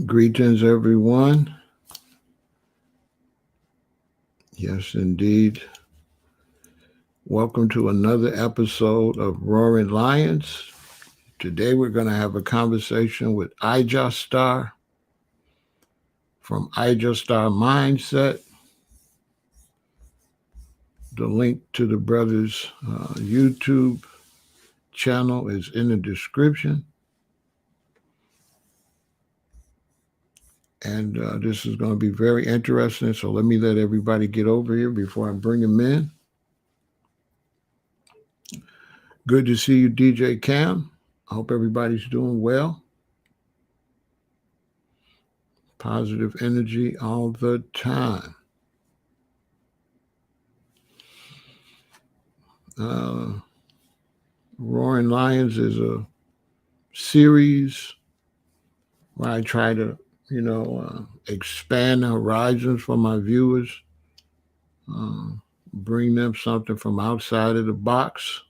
Greetings, everyone. Yes, indeed. Welcome to another episode of Roaring Lions. Today, we're going to have a conversation with Ijahstar from Ijahstar Mindset. The link to the brother's YouTube channel is in the description. And this is going to be very interesting. So let me let everybody get over here before I bring them in. Good to see you, DJ Cam. I hope everybody's doing well. Positive energy all the time. Roaring Lions is a series where I try to, expand the horizons for my viewers, bring them something from outside of the box.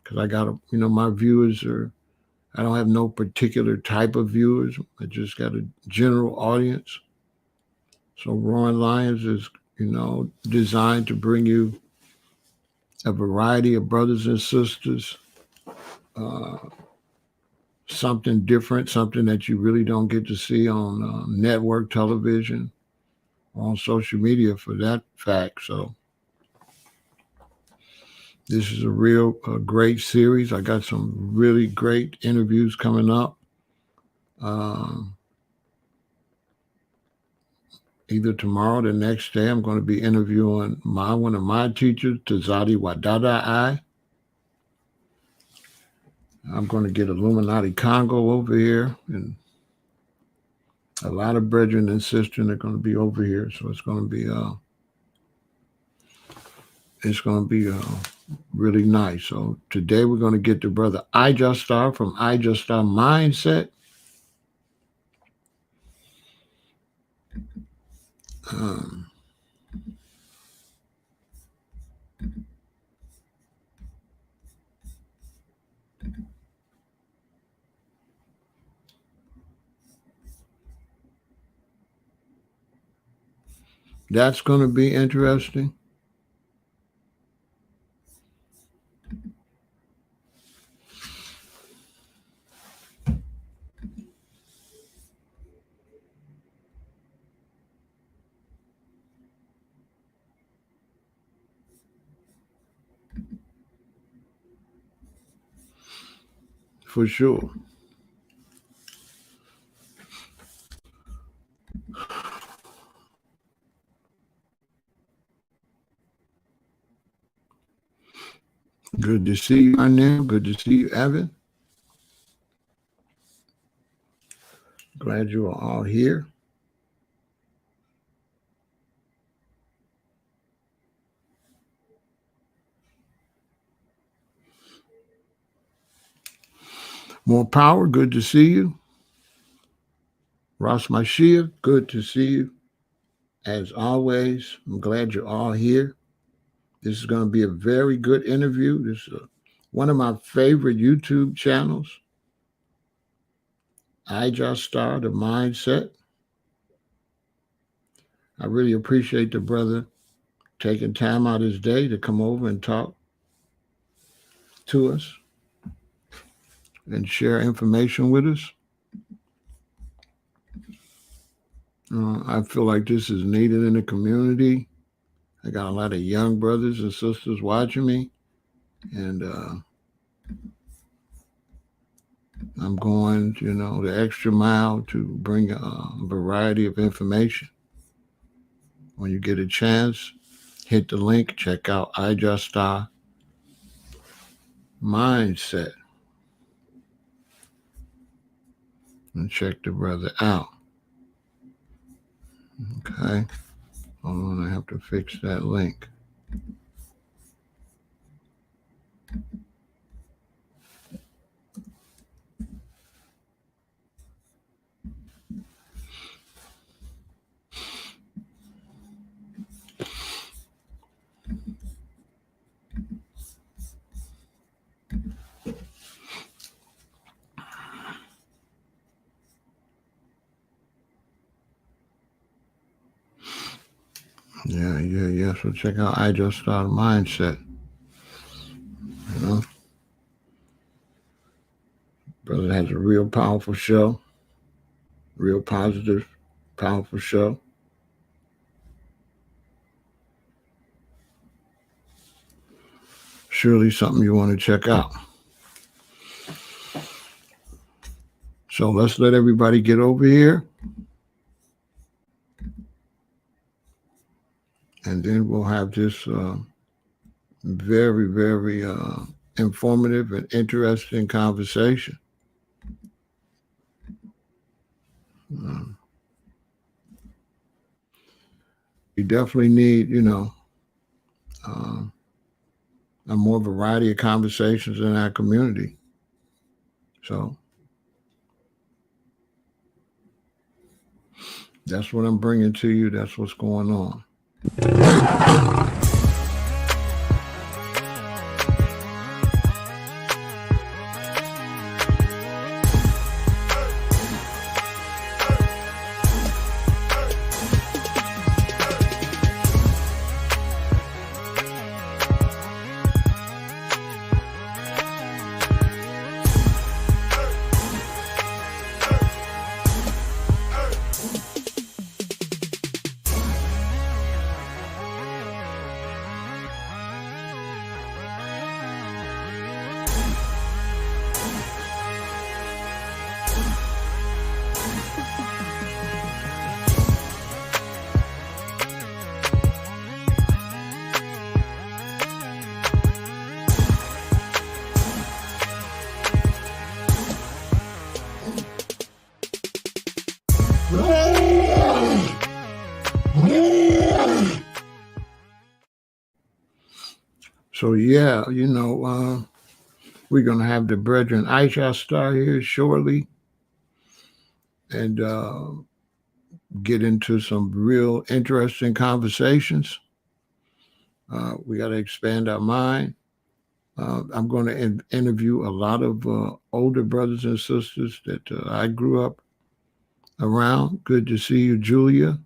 Because I got my viewers I don't have no particular type of viewers. I just got a general audience. So Roaring Lions is, designed to bring you a variety of brothers and sisters, something different, something that you really don't get to see on network television or on social media for that fact. So this is a great series. I got some really great interviews coming up. Either tomorrow or the next day, I'm going to be interviewing one of my teachers, Tazadi Wadadai. I'm going to get Illuminati Congo over here, and a lot of brethren and sisters are going to be over here. So it's going to be really nice. So today we're going to get the brother Ijahstar from Ijahstar Mindset. That's going to be interesting. For sure. Good to see you, Arnell. Good to see you, Evan. Glad you are all here. More power. Good to see you. Ross Mashiach, good to see you. As always, I'm glad you're all here. This is going to be a very good interview. This is one of my favorite YouTube channels, Ijahstar The Mindset. I really appreciate the brother taking time out of his day to come over and talk to us and share information with us. I feel like this is needed in the community. I got a lot of young brothers and sisters watching me, and I'm going, the extra mile to bring a variety of information. When you get a chance, hit the link, check out Ijahstar Mindset, and check the brother out. Okay. Hold on, I have to fix that link. Yeah. So check out Ijahstars THE MINDSET. You know, brother has a real powerful show, real positive, powerful show. Surely something you want to check out. So let's let everybody get over here, and then we'll have this very, very informative and interesting conversation. Um, we definitely need, uh, a more variety of conversations in our community. So that's what I'm bringing to you. That's what's going on. So yeah, we're gonna have the brethren Ijahstar here shortly, and get into some real interesting conversations. We got to expand our mind. I'm going to interview a lot of older brothers and sisters that I grew up around. Good to see you, Julia,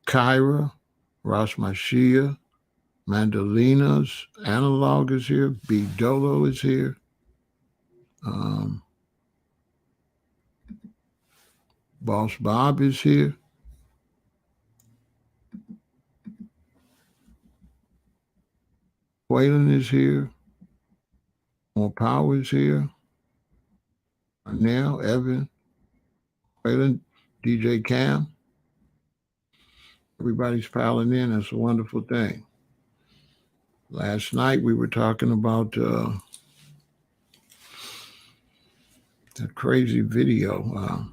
Kyra, Ross Mashia, Mandolinas, Analog is here, B Dolo is here. Boss Bob is here. Waylon is here. More Power is here. Arnell, Evan, Waylon, DJ Cam. Everybody's piling in. That's a wonderful thing. Last night we were talking about that crazy video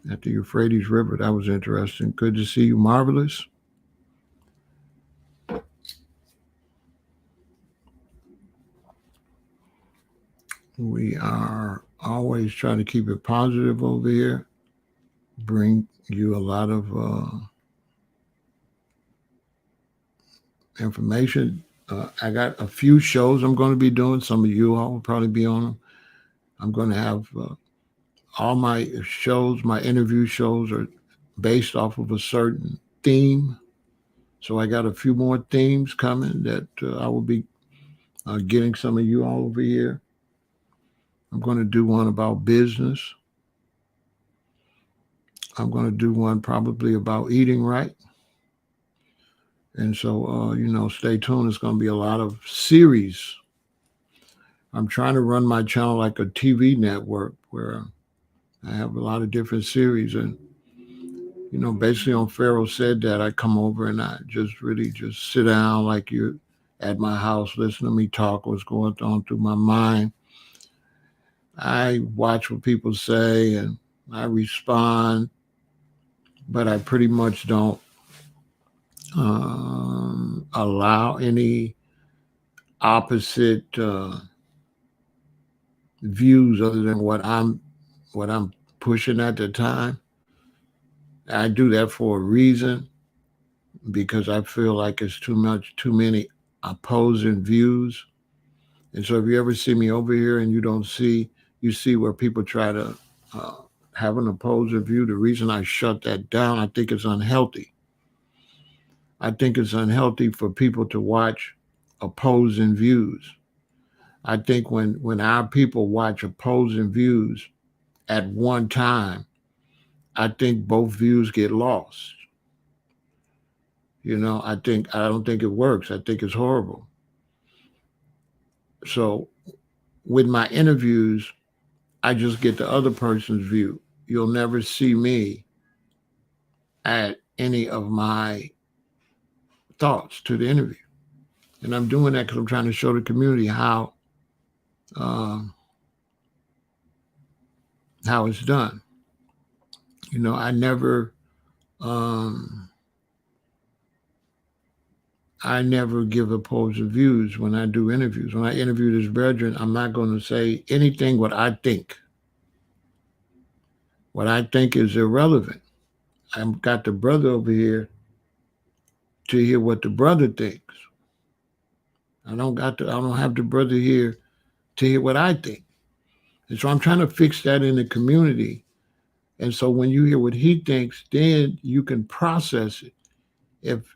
at the Euphrates River. That was interesting. Good to see you, Marvelous. We are always trying to keep it positive over here. Bring you a lot of information. I got a few shows I'm going to be doing. Some of you all will probably be on them. I'm going to have all my shows, my interview shows are based off of a certain theme. So I got a few more themes coming that I will be getting some of you all over here. I'm going to do one about business. I'm going to do one probably about eating right. And so, stay tuned. It's going to be a lot of series. I'm trying to run my channel like a TV network where I have a lot of different series. And, basically on Pharaoh Said That, I come over and I just really just sit down like you're at my house, listen to me talk what's going on through my mind. I watch what people say and I respond, but I pretty much don't allow any opposite views other than what I'm pushing at the time. I do that for a reason because I feel like it's too many opposing views. And so if you ever see me over here and you see where people try to have an opposing view, the reason I shut that down, I think it's unhealthy. I think it's unhealthy for people to watch opposing views. I think when our people watch opposing views at one time, I think both views get lost. I don't think it works. I think it's horrible. So with my interviews, I just get the other person's view. You'll never see me add any of my thoughts to the interview. And I'm doing that because I'm trying to show the community um, how it's done. I never um, give opposing views when I do interviews. When I interview this brethren, I'm not going to say anything what I think. What I think is irrelevant. I've got the brother over here to hear what the brother thinks. I don't have the brother here to hear what I think. And so I'm trying to fix that in the community. And so when you hear what he thinks, then you can process it.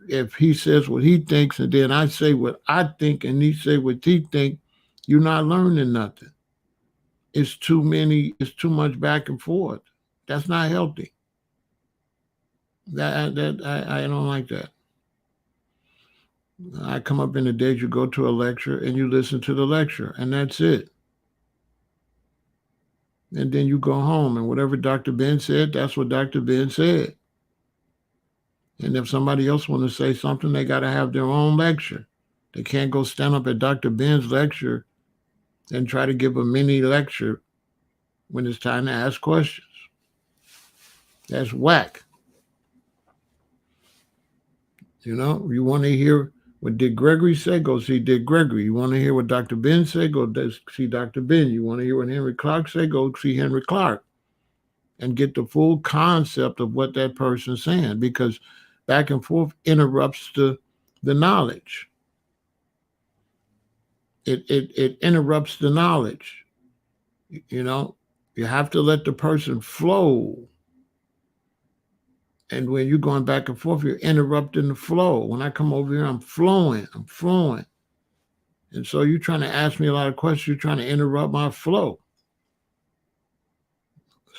If he says what he thinks and then I say what I think and he say what he think, you're not learning nothing. It's too much back and forth. That's not healthy. I don't like that. I come up in the days you go to a lecture and you listen to the lecture and that's it. And then you go home and whatever Dr. Ben said, that's what Dr. Ben said. And if somebody else wants to say something, they got to have their own lecture. They can't go stand up at Dr. Ben's lecture and try to give a mini lecture when it's time to ask questions. That's whack. You want to hear what Dick Gregory said, go see Dick Gregory. You want to hear what Dr. Ben said, go see Dr. Ben. You want to hear what Henry Clark said, go see Henry Clark. And get the full concept of what that person's saying, because back and forth interrupts the knowledge. It interrupts the knowledge. You have to let the person flow. And when you're going back and forth, you're interrupting the flow. When I come over here, I'm flowing. And so you're trying to ask me a lot of questions. You're trying to interrupt my flow.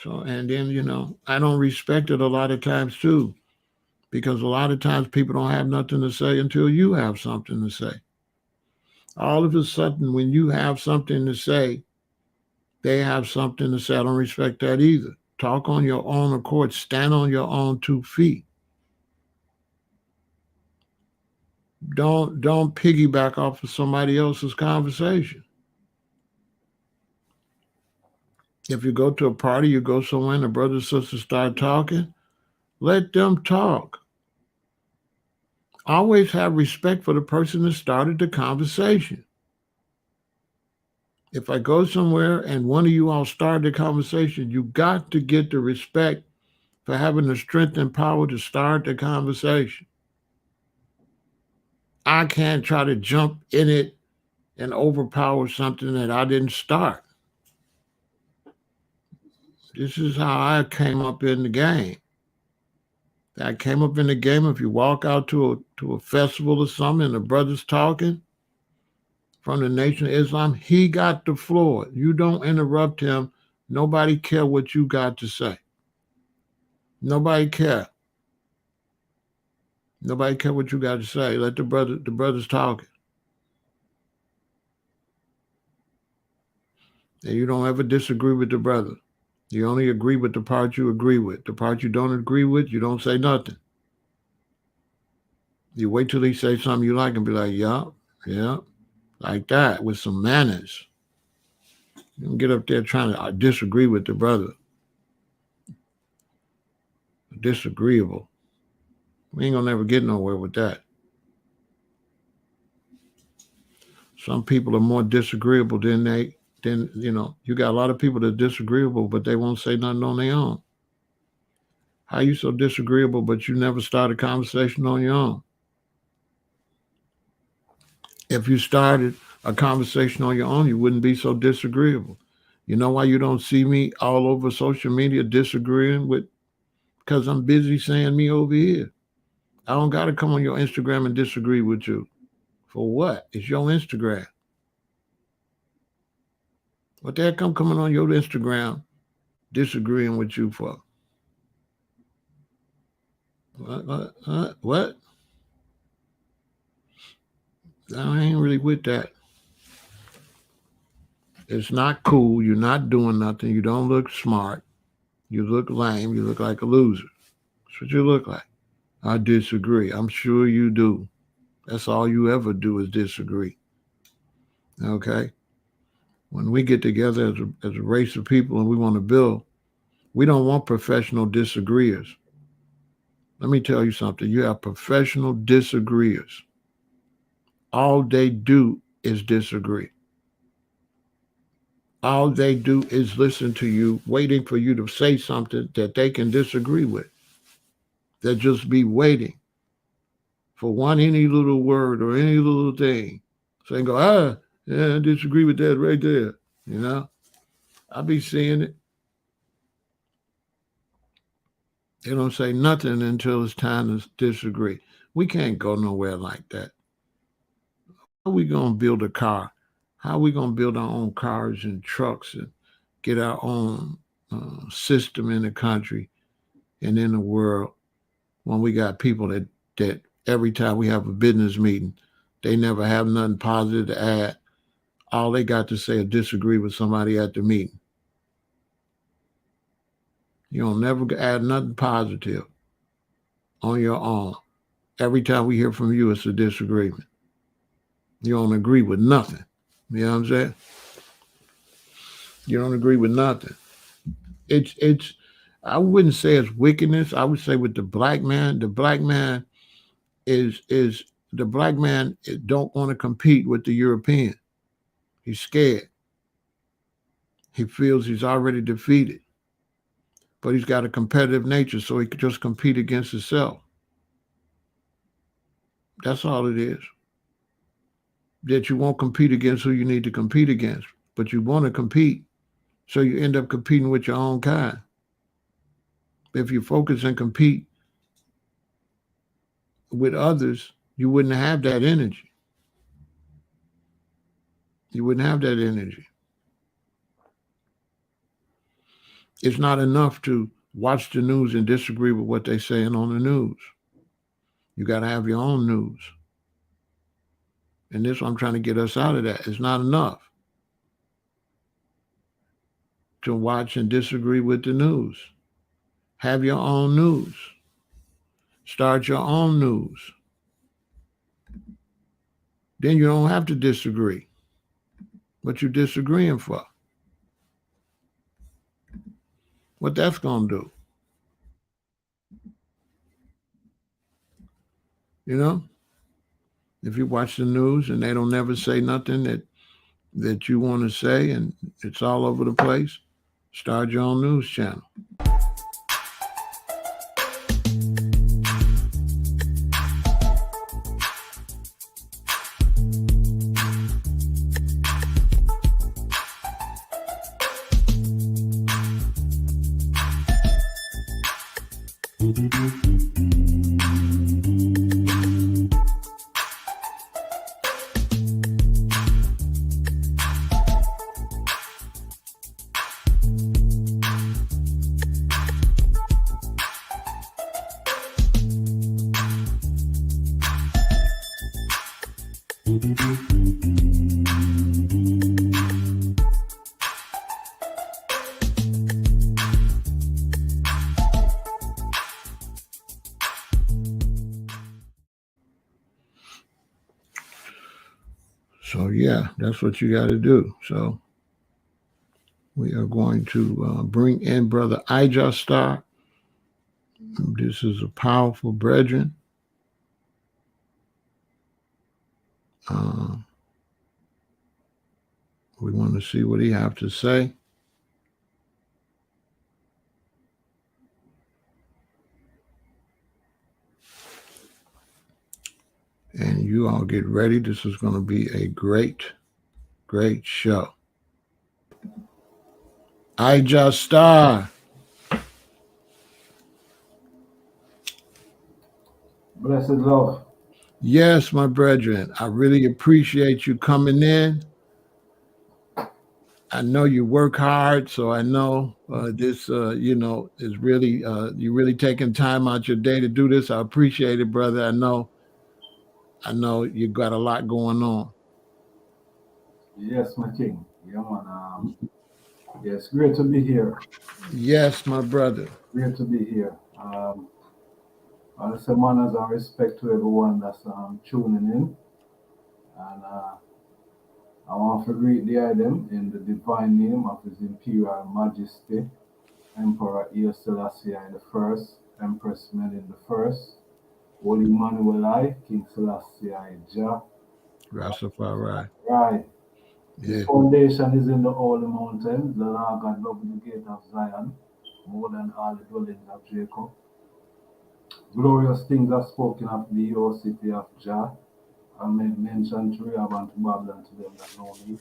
So, and then, I don't respect it a lot of times too, because a lot of times people don't have nothing to say until you have something to say. All of a sudden, when you have something to say, they have something to say. I don't respect that either. Talk on your own accord. Stand on your own 2 feet. Don't piggyback off of somebody else's conversation. If you go to a party, you go somewhere and the brothers and sisters start talking, let them talk. Always have respect for the person that started the conversation. If I go somewhere and one of you all started the conversation, you got to get the respect for having the strength and power to start the conversation. I can't try to jump in it and overpower something that I didn't start. This is how I came up in the game. I came up in the game. If you walk out to a festival or something and the brother's talking from the Nation of Islam, he got the floor. You don't interrupt him. Nobody care what you got to say. Nobody care. Nobody care what you got to say. Let the brothers talking. And you don't ever disagree with the brother. You only agree with the part you agree with. The part you don't agree with, you don't say nothing. You wait till he say something you like and be like, yeah, like that, with some manners. You don't get up there trying to disagree with the brother. Disagreeable. We ain't gonna never get nowhere with that. Some people are more disagreeable than you got a lot of people that are disagreeable, but they won't say nothing on their own. How you so disagreeable, but you never start a conversation on your own? If you started a conversation on your own, you wouldn't be so disagreeable. You know why you don't see me all over social media disagreeing with? Because I'm busy saying me over here. I don't got to come on your Instagram and disagree with you. For what? It's your Instagram. What the heck come coming on your Instagram disagreeing with you for? What? I ain't really with that. It's not cool. You're not doing nothing. You don't look smart. You look lame. You look like a loser. That's what you look like. I disagree. I'm sure you do. That's all you ever do is disagree. Okay? When we get together as a race of people and we want to build, we don't want professional disagreeers. Let me tell you something. You have professional disagreeers. All they do is disagree. All they do is listen to you, waiting for you to say something that they can disagree with. They'll just be waiting for any little word or any little thing. So they go, yeah, I disagree with that right there. You know, I be seeing it. They don't say nothing until it's time to disagree. We can't go nowhere like that. How are we going to build a car? How are we going to build our own cars and trucks and get our own system in the country and in the world when we got people that every time we have a business meeting, they never have nothing positive to add. All they got to say is disagree with somebody at the meeting. You don't never add nothing positive on your own. Every time we hear from you, it's a disagreement. You don't agree with nothing. You know what I'm saying? You don't agree with nothing. It's I wouldn't say it's wickedness. I would say with the black man is the black man don't want to compete with the European. He's scared. He feels he's already defeated. But he's got a competitive nature, so he could just compete against himself. That's all it is. That you won't compete against who you need to compete against, but you want to compete, so you end up competing with your own kind. If you focus and compete with others, you wouldn't have that energy. You wouldn't have that energy. It's not enough to watch the news and disagree with what they're saying on the news. You got to have your own news. And this I'm trying to get us out of that. It's not enough to watch and disagree with the news. Have your own news. Start your own news. Then you don't have to disagree. What you disagreeing for? What that's going to do? You know? If you watch the news and they don't never say nothing that you want to say and it's all over the place, start your own news channel. So yeah, that's what you got to do. So we are going to bring in Brother Ijahstar. This is a powerful brethren. We want to see what he have to say. And you all get ready. This is going to be a great, great show. Ijahstar. Blessed love. Yes, my brethren, I really appreciate you coming in. I know you work hard, so I know this, is really you really taking time out your day to do this. I appreciate it, brother. I know you got a lot going on. Yes, my king. Yeah, man. Yes, great to be here. Yes, my brother. Great to be here. I'll say manners and respect to everyone that's tuning in. And I want to greet the item in the divine name of His Imperial Majesty, Emperor Selassie the First, Empress Melin the First, Holy Emmanuel I, King Selassie Jah. Rastafari. Right. His Yeah. foundation is in the holy mountain, the Lord God of the gate of Zion, more than all the dwellings of Jacob. Glorious things are spoken of the O city of Jah. I made mention to Rahab and to Babylon to them that know me.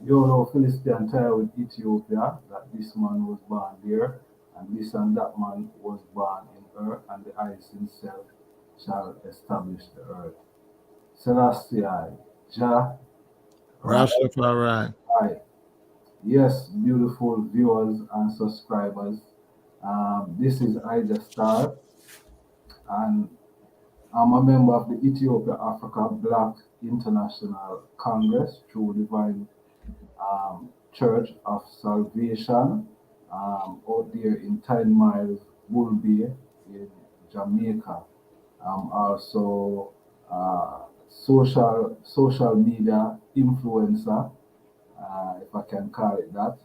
You know Philistine tie with Ethiopia, that this man was born there, and this and that man was born in her, and the ice himself shall establish the earth. Selassie, Jah, Rastafari. right. Yes, beautiful viewers and subscribers. This is Ijahstar, and I'm a member of the Ethiopia Africa Black International Congress through Divine Church of Salvation out there in 10 miles Bull Bay in Jamaica. I'm also social media influencer, if I can call it that.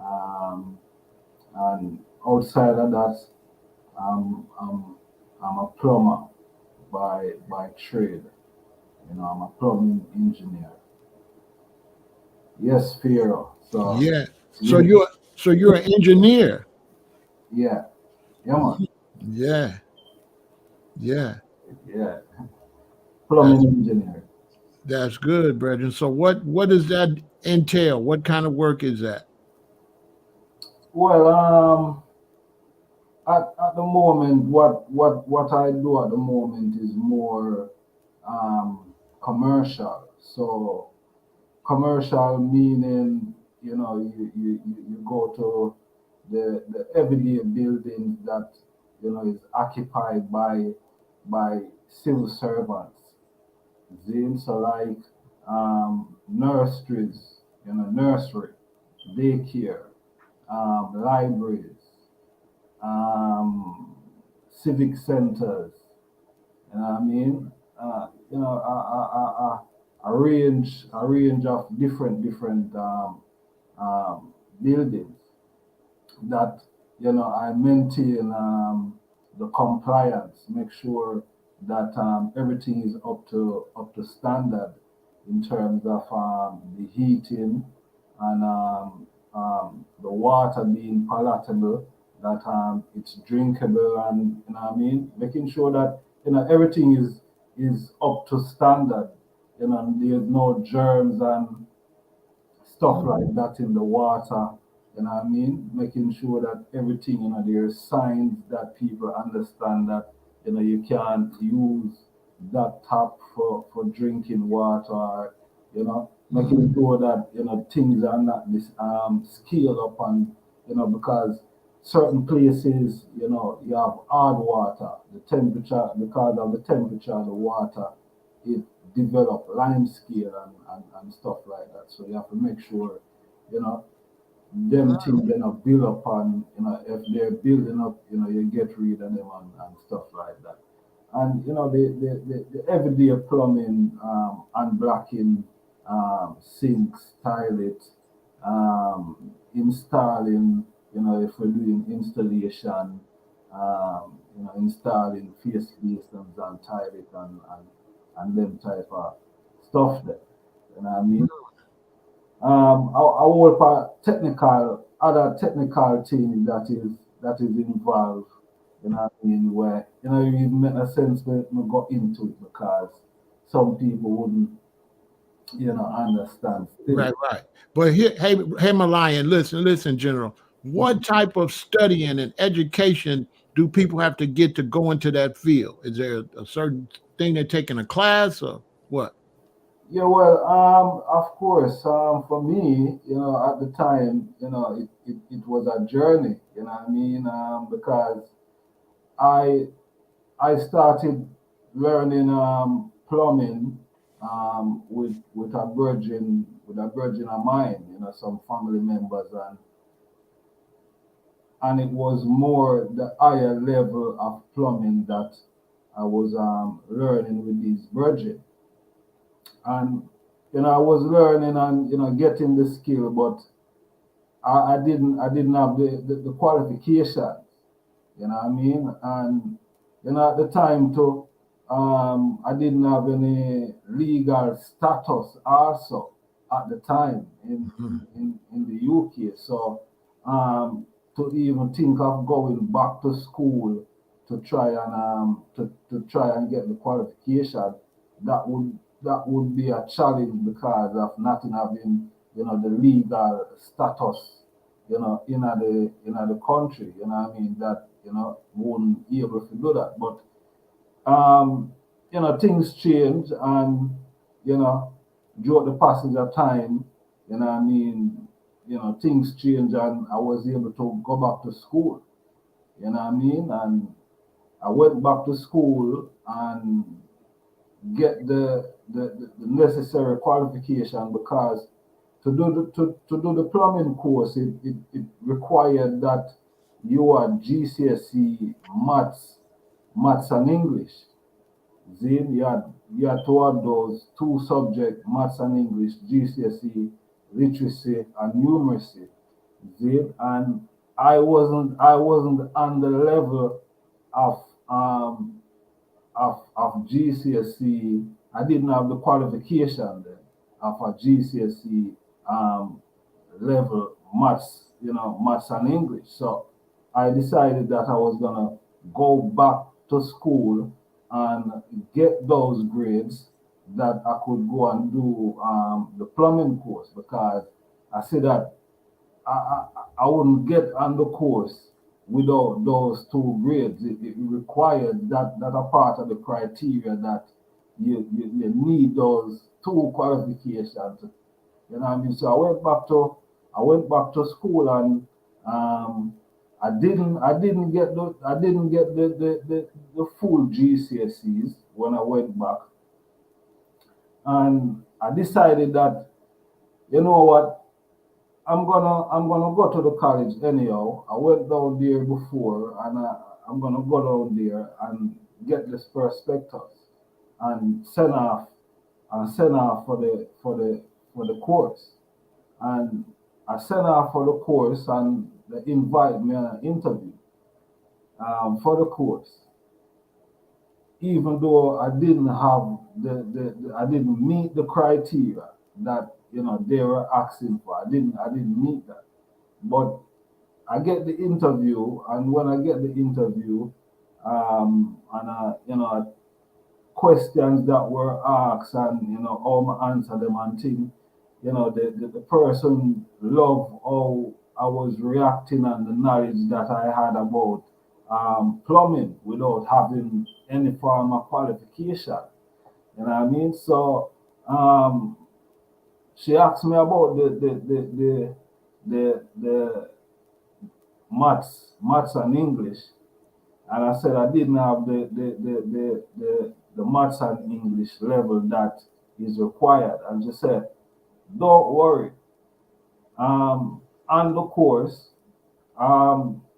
Um, and outside of that, I'm, I'm, I'm a plumber by trade. I'm a plumbing engineer. Yes, Pharaoh. So Yeah. So yeah, you're an engineer. yeah, yeah, man. Yeah. Yeah. Yeah, plumbing That's engineer. that's good, brethren. So what does that entail? What kind of work is that? Well, at the moment, what I do at the moment is more commercial. So commercial meaning, you go to the everyday buildings that is occupied by civil servants. Zine, so like nurseries, nursery, daycare, libraries, um, civic centers. You know what I mean? A range of different buildings that I maintain the compliance, make sure that everything is up to standard in terms of the heating and the water being palatable, that it's drinkable, and what I mean, making sure that everything is up to standard. There's no germs and stuff like that in the water. What I mean? Making sure that everything, there's signs that people understand that, you can't use that tap for drinking water, making sure that, things are not this scale up, and, because certain places, you have hard water, the temperature, because of the temperature of the water, it develop lime scale and stuff like that. So you have to make sure, you know, them things they not build upon, if they're building up, you get rid of them and stuff like that. And the everyday plumbing and blocking sinks, toilet, installing, if we're doing installation, installing face basins and toilet and them type of stuff there. You know what I mean? I work for other technical things that is involved. You know what I mean? Where it make a sense when we go into it, because some people wouldn't understand still. Right, right. But here, hey, Malayan, listen, General. What type of studying and education do people have to get to go into that field? Is there a certain thing they're taking a class or what? Yeah, well, of course, for me, at the time, it was a journey, you know what I mean? Because I I started learning plumbing with a virgin of mine, some family members, and it was more the higher level of plumbing that I was learning with these virgin. And I was learning and getting the skill, but I didn't have the qualifications. You know what I mean? And at the time too, I didn't have any legal status also at the time in the UK. So to even think of going back to school to try and to try and get the qualification, that would be a challenge because of not having the legal status in the country, what I mean, that wouldn't be able to do that. But things change, and you know throughout the passage of time, what I mean, things change, and I was able to go back to school, what I mean, and I went back to school and get the necessary qualification, because to do the plumbing course, it required that you are GCSE maths and English. Then you had to have those two subjects, maths and English, GCSE, literacy and numeracy. Then, and I wasn't on the level of GCSE. I didn't have the qualification then of a GCSE level maths and English. So I decided that I was gonna go back to school and get those grades that I could go and do the plumbing course, because I said that I wouldn't get on the course without those two grades. It required that a part of the criteria that you need those two qualifications. You know what I mean? So I went back to school, and I didn't get the full GCSEs when I went back, and I decided that, you know what, I'm gonna go to the college anyhow. I went down there before, and I'm gonna go down there and get this prospectus and send off for the course. And I sent off for the course, and they invite me on an interview for the course, even though I didn't have I didn't meet the criteria that they were asking for. I didn't meet that. But I get the interview, and when I get the interview, and questions that were asked, and how I answer them and things, the person loved how I was reacting and the knowledge that I had about plumbing without having any form of qualification. You know what I mean? So she asked me about the maths and English, and I said I didn't have the maths and English level that is required. And she said, "Don't worry. On the course,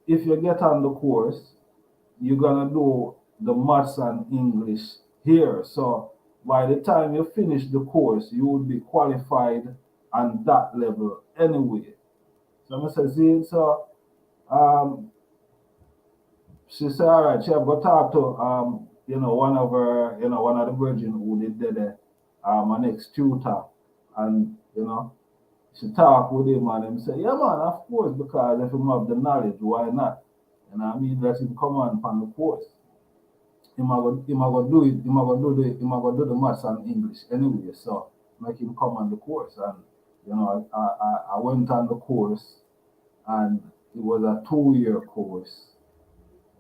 if you get on the course, you're gonna do the maths and English here. So by the time you finish the course, you will be qualified on that level anyway." So I said, "See, so um, she said, all right, she have go talk to one of the virgin who did there, an ex tutor, and she talk with him, and him say, yeah man, of course, because if him have the knowledge, why not? And I mean, let him come on the course. Him a go do the maths and English anyway, so make him come on the course." And I went on the course, and it was a 2-year course,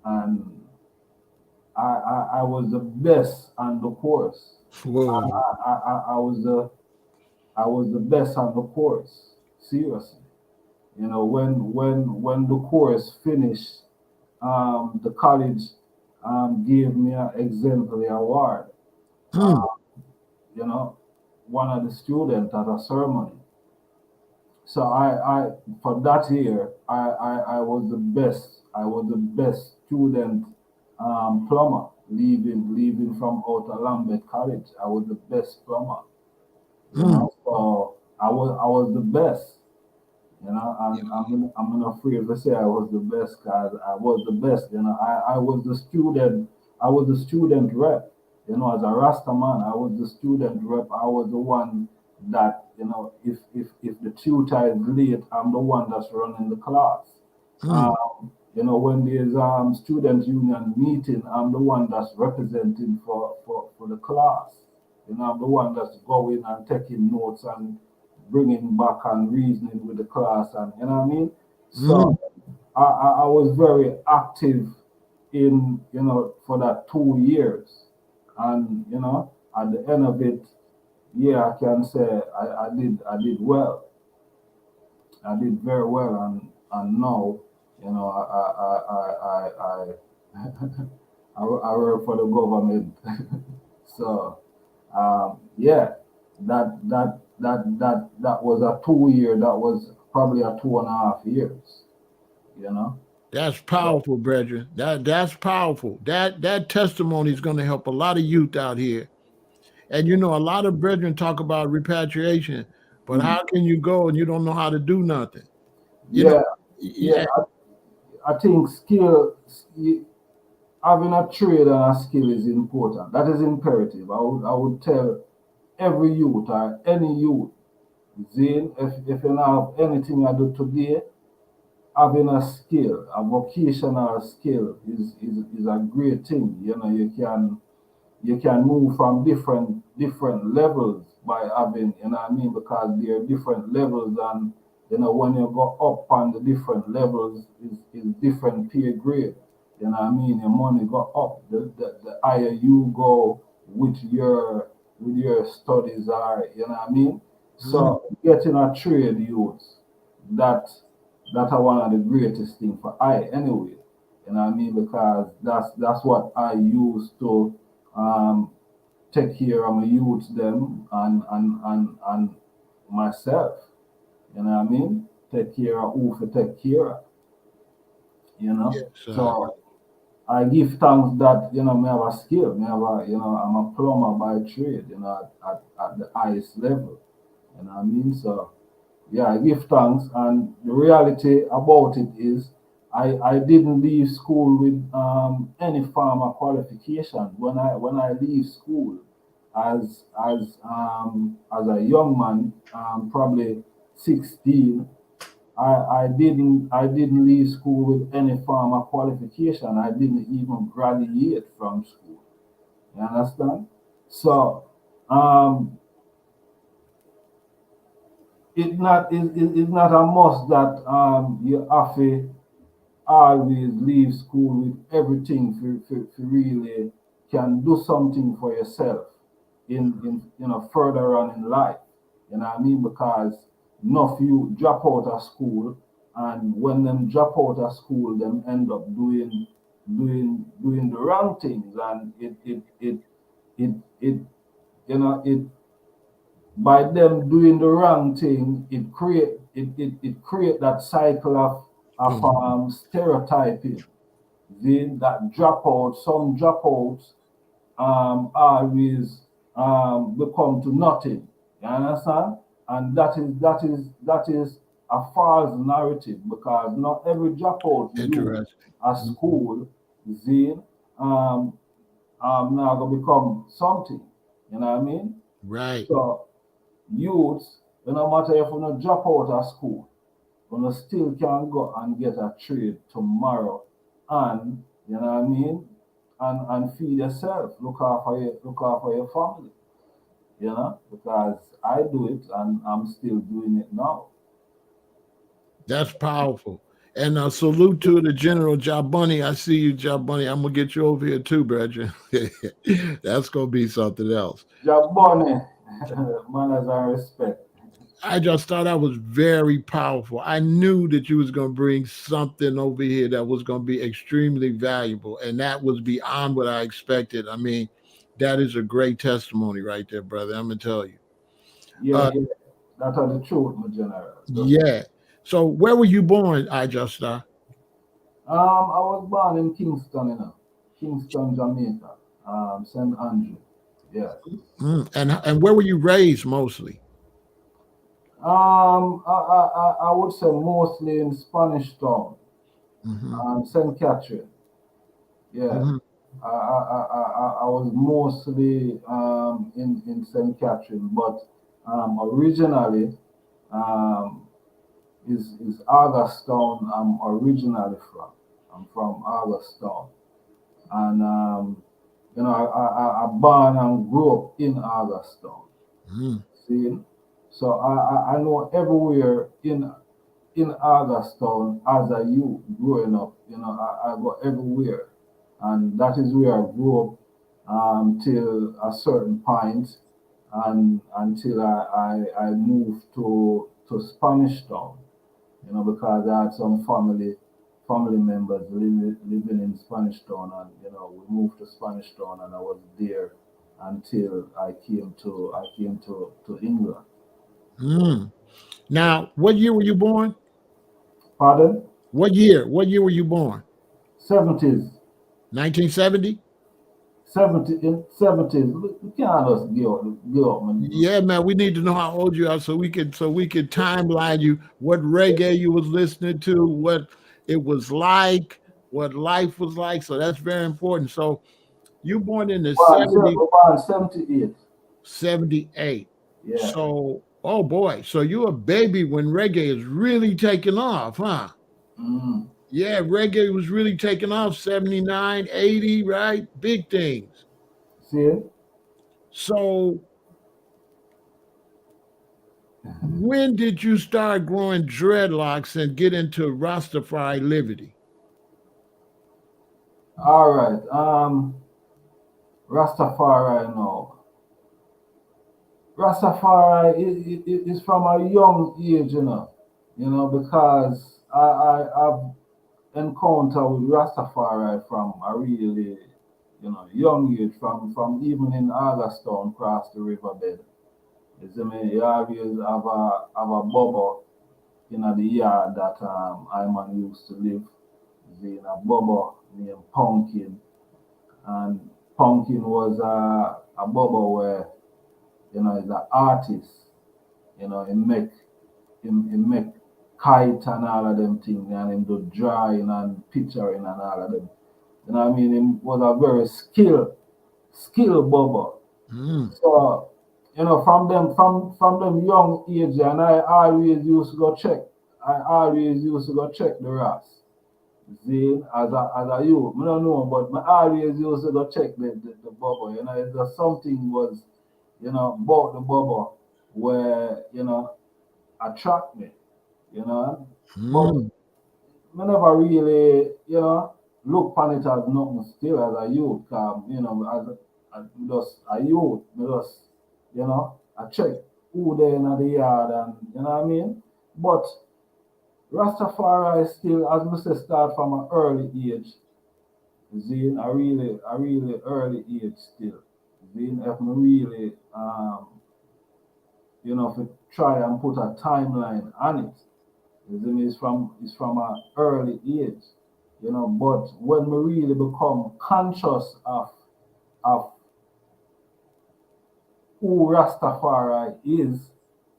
and I was the best on the course. Whoa. I was the best on the course. Seriously, you know, when the course finished, the college gave me an exemplary award. Uh, Mm, you know, one of the students at a ceremony. So for that year, I was the best. I was the best student plumber leaving from Outer Lambeth College. I was the best plumber. You mm, know, so I was the best. You know, Yeah, and I'm not afraid to say I was the best because I was the best. You know, I was the student. I was the student rep. You know, as a Rasta man, I was the student rep. I was the one that, you know, if the tutor is late, I'm the one that's running the class. mm, You know, when there's student union meeting, I'm the one that's representing for the class. You know, I'm the one that's going and taking notes and bringing back and reasoning with the class, and you know what I mean. mm. So I was very active in, you know, for that 2 years, and you know, at the end of it, yeah, I can say I did well. I did very well, and now, you know, I work for the government. So yeah, that was a 2 year. That was probably a 2.5 years. You know. That's So, powerful, brethren. That's powerful. That testimony is going to help a lot of youth out here. And you know, a lot of brethren talk about repatriation, but mm, how can you go and you don't know how to do nothing? You know, yeah, yeah. yeah. I think having a trade and a skill is important. That is imperative. I would tell every youth or any youth, Zane, if you don't have anything I do today, having a skill, a vocational skill is a great thing. You know, you can move from different levels by having, you know what I mean, because there are different levels, and you know, when you go up on the different levels is different pay grade. You know what I mean? Your money go up. The higher you go with your studies are, you know what I mean? Mm, So getting a trade, youth, that that are one of the greatest things for I anyway. You know what I mean? Because that's what I used to um, take care of my youth them and myself. You know what I mean? Take care of who for take care of, you know. yes, So I give thanks that, you know, me have a skill, me have a, you know, I'm a plumber by trade, you know, at the highest level. You know what I mean? So yeah, I give thanks, and the reality about it is I didn't leave school with any farmer qualification. When I leave school as a young man, probably 16, I didn't leave school with any farmer qualification. I didn't even graduate from school. You understand? So um, it's not a must that you have to always leave school with everything for really can do something for yourself in you know, further on in life. You know what I mean? Because enough you drop out of school, and when them drop out of school, them end up doing the wrong things, and it you know, by them doing the wrong thing, it create that cycle of mm, stereotyping. Then that dropout, some dropouts always become to nothing. You understand? And that is a false narrative, because not every dropout you interesting. at Mhm. school, then um, now gonna become something. You know what I mean? Right. So youths, no matter if you not drop out of school, you still can go and get a trade tomorrow, and you know what I mean, and feed yourself, look after your family, you know, because I do it and I'm still doing it now. That's powerful. And salute to the General Jabunny. I see you, Jabunny. I'm gonna get you over here too, brethren. That's gonna be something else. Jabone, manners and respect. I just thought that was very powerful. I knew that you was gonna bring something over here that was gonna be extremely valuable, and that was beyond what I expected. I mean, that is a great testimony right there, brother. I'm gonna tell you. Yeah, Uh, yeah. That are the truth, my general. yeah. So where were you born, Ijahstar? I was born in Kingston, Kingston, Jamaica, St. Andrew. Yes. And where were you raised mostly? I would say mostly in Spanish Town, Hmm. St. Catherine. Yeah. Hmm. I was mostly in St. Catherine, but originally um, is Augustown. I'm originally from. I'm from Augustown, and I born and grew up in Augustown. Hmm. See, so I know everywhere in Augustown as a youth growing up. I go everywhere, and that is where I grew up till a certain point, and until I moved to Spanish Town. Because I had some family members living in Spanish Town, and we moved to Spanish Town, and I was there until I came to England. Hmm. Now, what year were you born? Pardon? What year? What year were you born? 70s. 1970? 70s. We can't just give up, man. Yeah, man. We need to know how old you are so we could timeline you what reggae you was listening to, what it was like, what life was like. So that's very important. So you born in the We're born 78. 78. Yeah. Oh boy. So you a baby when reggae is really taking off, huh? Mm. Yeah, reggae was really taking off 79, 80, right? Big things. See? So when did you start growing dreadlocks and get into Rastafari liberty? All right. Rastafari now. Rastafari is from a young age, because I've encountered with Rastafari from a really, young age, from even in Augustown across the riverbed. You see me, you always have a bubble in the yard that I man used to live. You see, in a bubble named Pumpkin, and Pumpkin was a bubble where he's an artist. He make kite and all of them things, and him do drawing and picturing and all of them. What I mean? Him was a very skill bubble. Mm, So, from them young age, and I always used to go check. I always used to go check the rats. See, as a youth, I don't know, but I always used to go check the bubble. It's just something was, about the bubble where, attract me, you know. But mm, I never really, look upon it as nothing still as a youth. As just a youth, I check who there in the yard, and you know what I mean. But Rastafari still, as I say, start from an early age. Zine, a really early age still. Zine, if me really, if we try and put a timeline on it, Zine is from an early age. But when we really become conscious of who Rastafari is,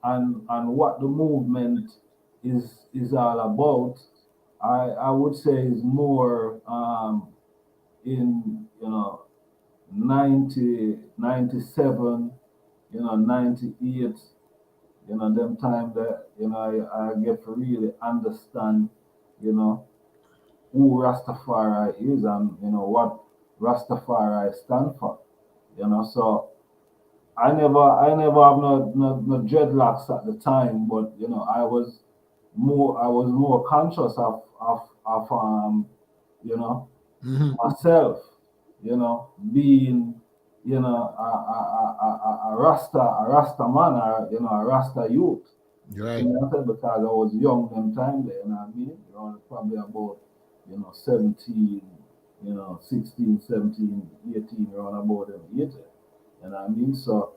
and what the movement is all about, I would say is more in 90, 97, 98, them time that I get to really understand, you know, who Rastafari is, and what Rastafari stand for. So I never have no dreadlocks at the time, but I was I was more conscious of you know, Hmm. myself, being, a Rasta man, or, a Rasta youth. You Right. know what I mean? Because I was young them time there, you know what I mean? Probably about, 17, 16, 17, 18, around about them age. You know what I mean? So,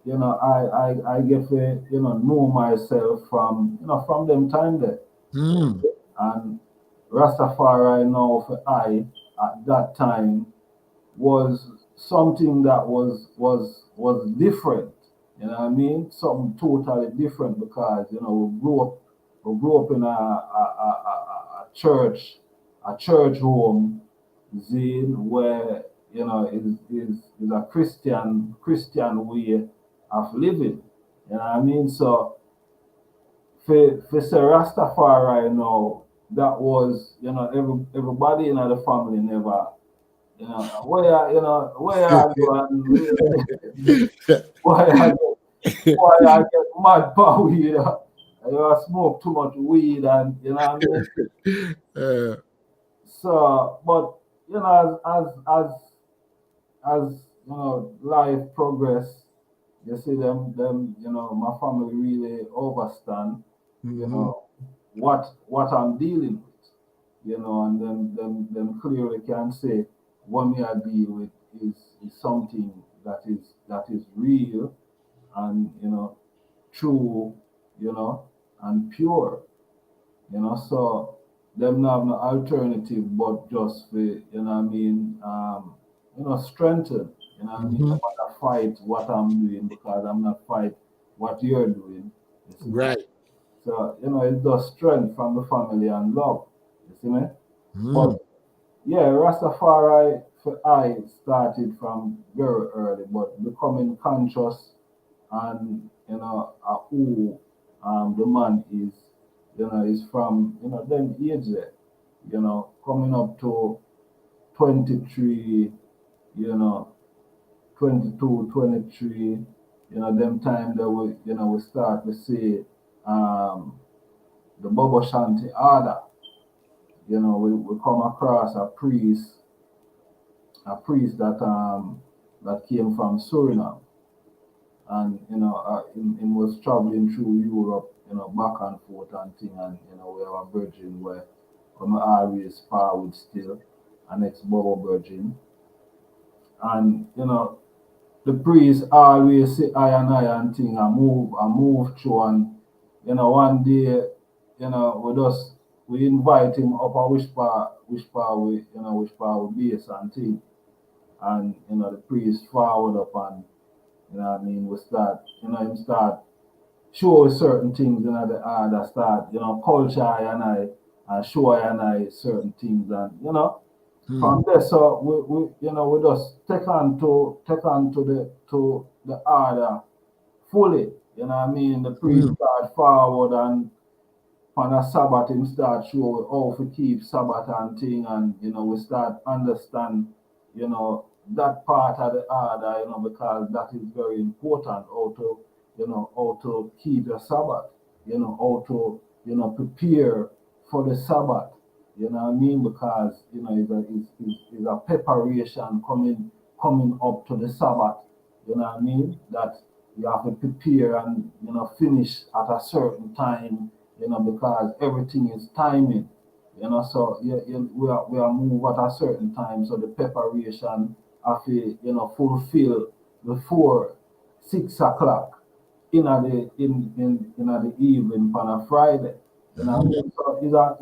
I get to, know myself from, from them time there. Mm. And Rastafari now for I at that time was something that was different. You know what I mean? Something totally different because we grew up in a church home, Zine, where is a Christian way of living. You know what I mean? So for say Rastafari now, that was, everybody in the family never, where I go and why I get why I get mad for weed. I smoke too much weed, and you know what I mean. uh, So, but as life progress, you see them my family really understand you mhm. know what I'm dealing with, and them clearly can say what me I deal with is something that is real and true, and pure, so them not have no alternative but just for, strengthen, I mean, Mhm. I'm not fight what I'm doing because I'm not fight what you're doing. You see me? Right. So, it's just strength from the family and love. You see me? But Mm. yeah, Rastafari for I started from very early, but becoming conscious and who the man is, is from them age there, coming up to 23, you know, 22, 23, them time that we start to see um, the Bobo Shanti order. We come across a priest that came from Suriname, and he was traveling through Europe, back and forth and thing, and we have a virgin where I'm always par with still, an ex-Bobo virgin, and the priest always say I and thing, and move through, and one day, we invite him up a which part we base and thing, and the priest forward up, and what I mean, we start, him start show certain things, the other start, culture and show certain things, and Mm. from there, so we just take on to the order fully. I mean, the priest Mm. start forward, and on a Sabbath him start show how to keep Sabbath and thing, and we start understand that part of the order, because that is very important, how to keep the Sabbath, how to prepare for the Sabbath, what I mean, because it's a preparation coming up to the Sabbath, what I mean, that you have to prepare and finish at a certain time, because everything is timing, so we are move at a certain time, so the preparation have to, fulfill before 6 o'clock in the evening on a Friday. I Mhm. mean, so is a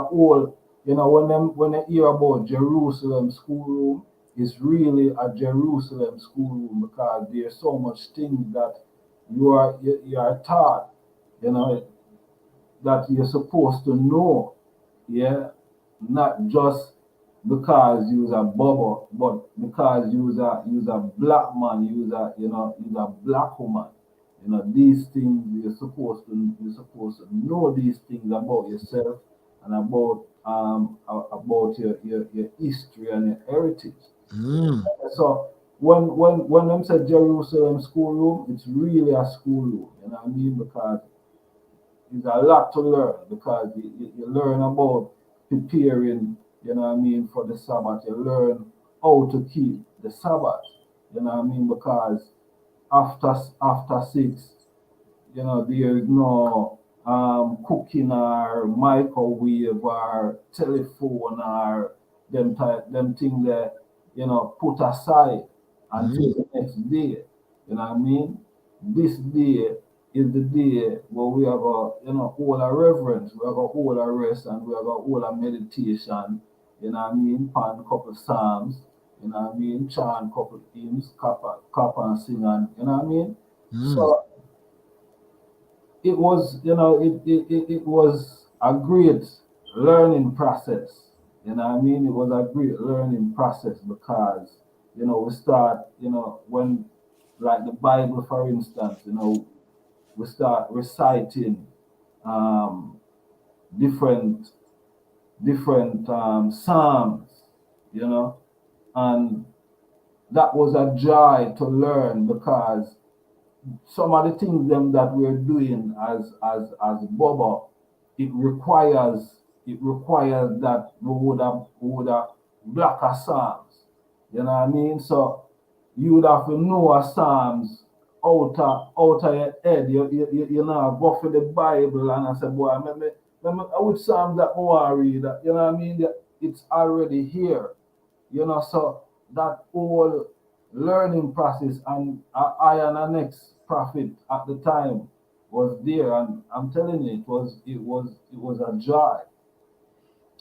whole, when they hear about Jerusalem schoolroom, it's really a Jerusalem schoolroom because there's so much things that you are taught, you know, that you're supposed to know, yeah, not just because you's a bubble, but because you's a black man, you's a black woman. These things you're supposed to know these things about yourself and about your history and your heritage. Mm. So when them say Jerusalem schoolroom, it's really a schoolroom, what I mean, because is a lot to learn because you learn about preparing, you know what I mean, for the Sabbath. You learn how to keep the Sabbath, you know what I mean, because after 6, you know, there is no cooking or microwave or telephone or them thing that, you know, put aside until the next day. You know what I mean? This day is the day where we have a, you know, all our reverence, we have a all our rest, and we have a all our meditation, you know what I mean, pan couple psalms, you know what I mean, chant couple hymns, clap and sing, and you know what I mean? So it was, you know, it was a great learning process. You know what I mean? It was a great learning process because, you know, we start, you know, when, like the Bible, for instance, you know, we start reciting um, different psalms, you know, and that was a joy to learn because some of the things them that we're doing as Bobo, it requires that we would have black our psalms. You know what I mean? So you would have to know our psalms out of your head. You know, go for the Bible and I say, boy, which psalms that I want to read? You know what I mean? It's already here, you know. So that whole learning process, and I and the next prophet at the time was there, and I'm telling you, it was a joy.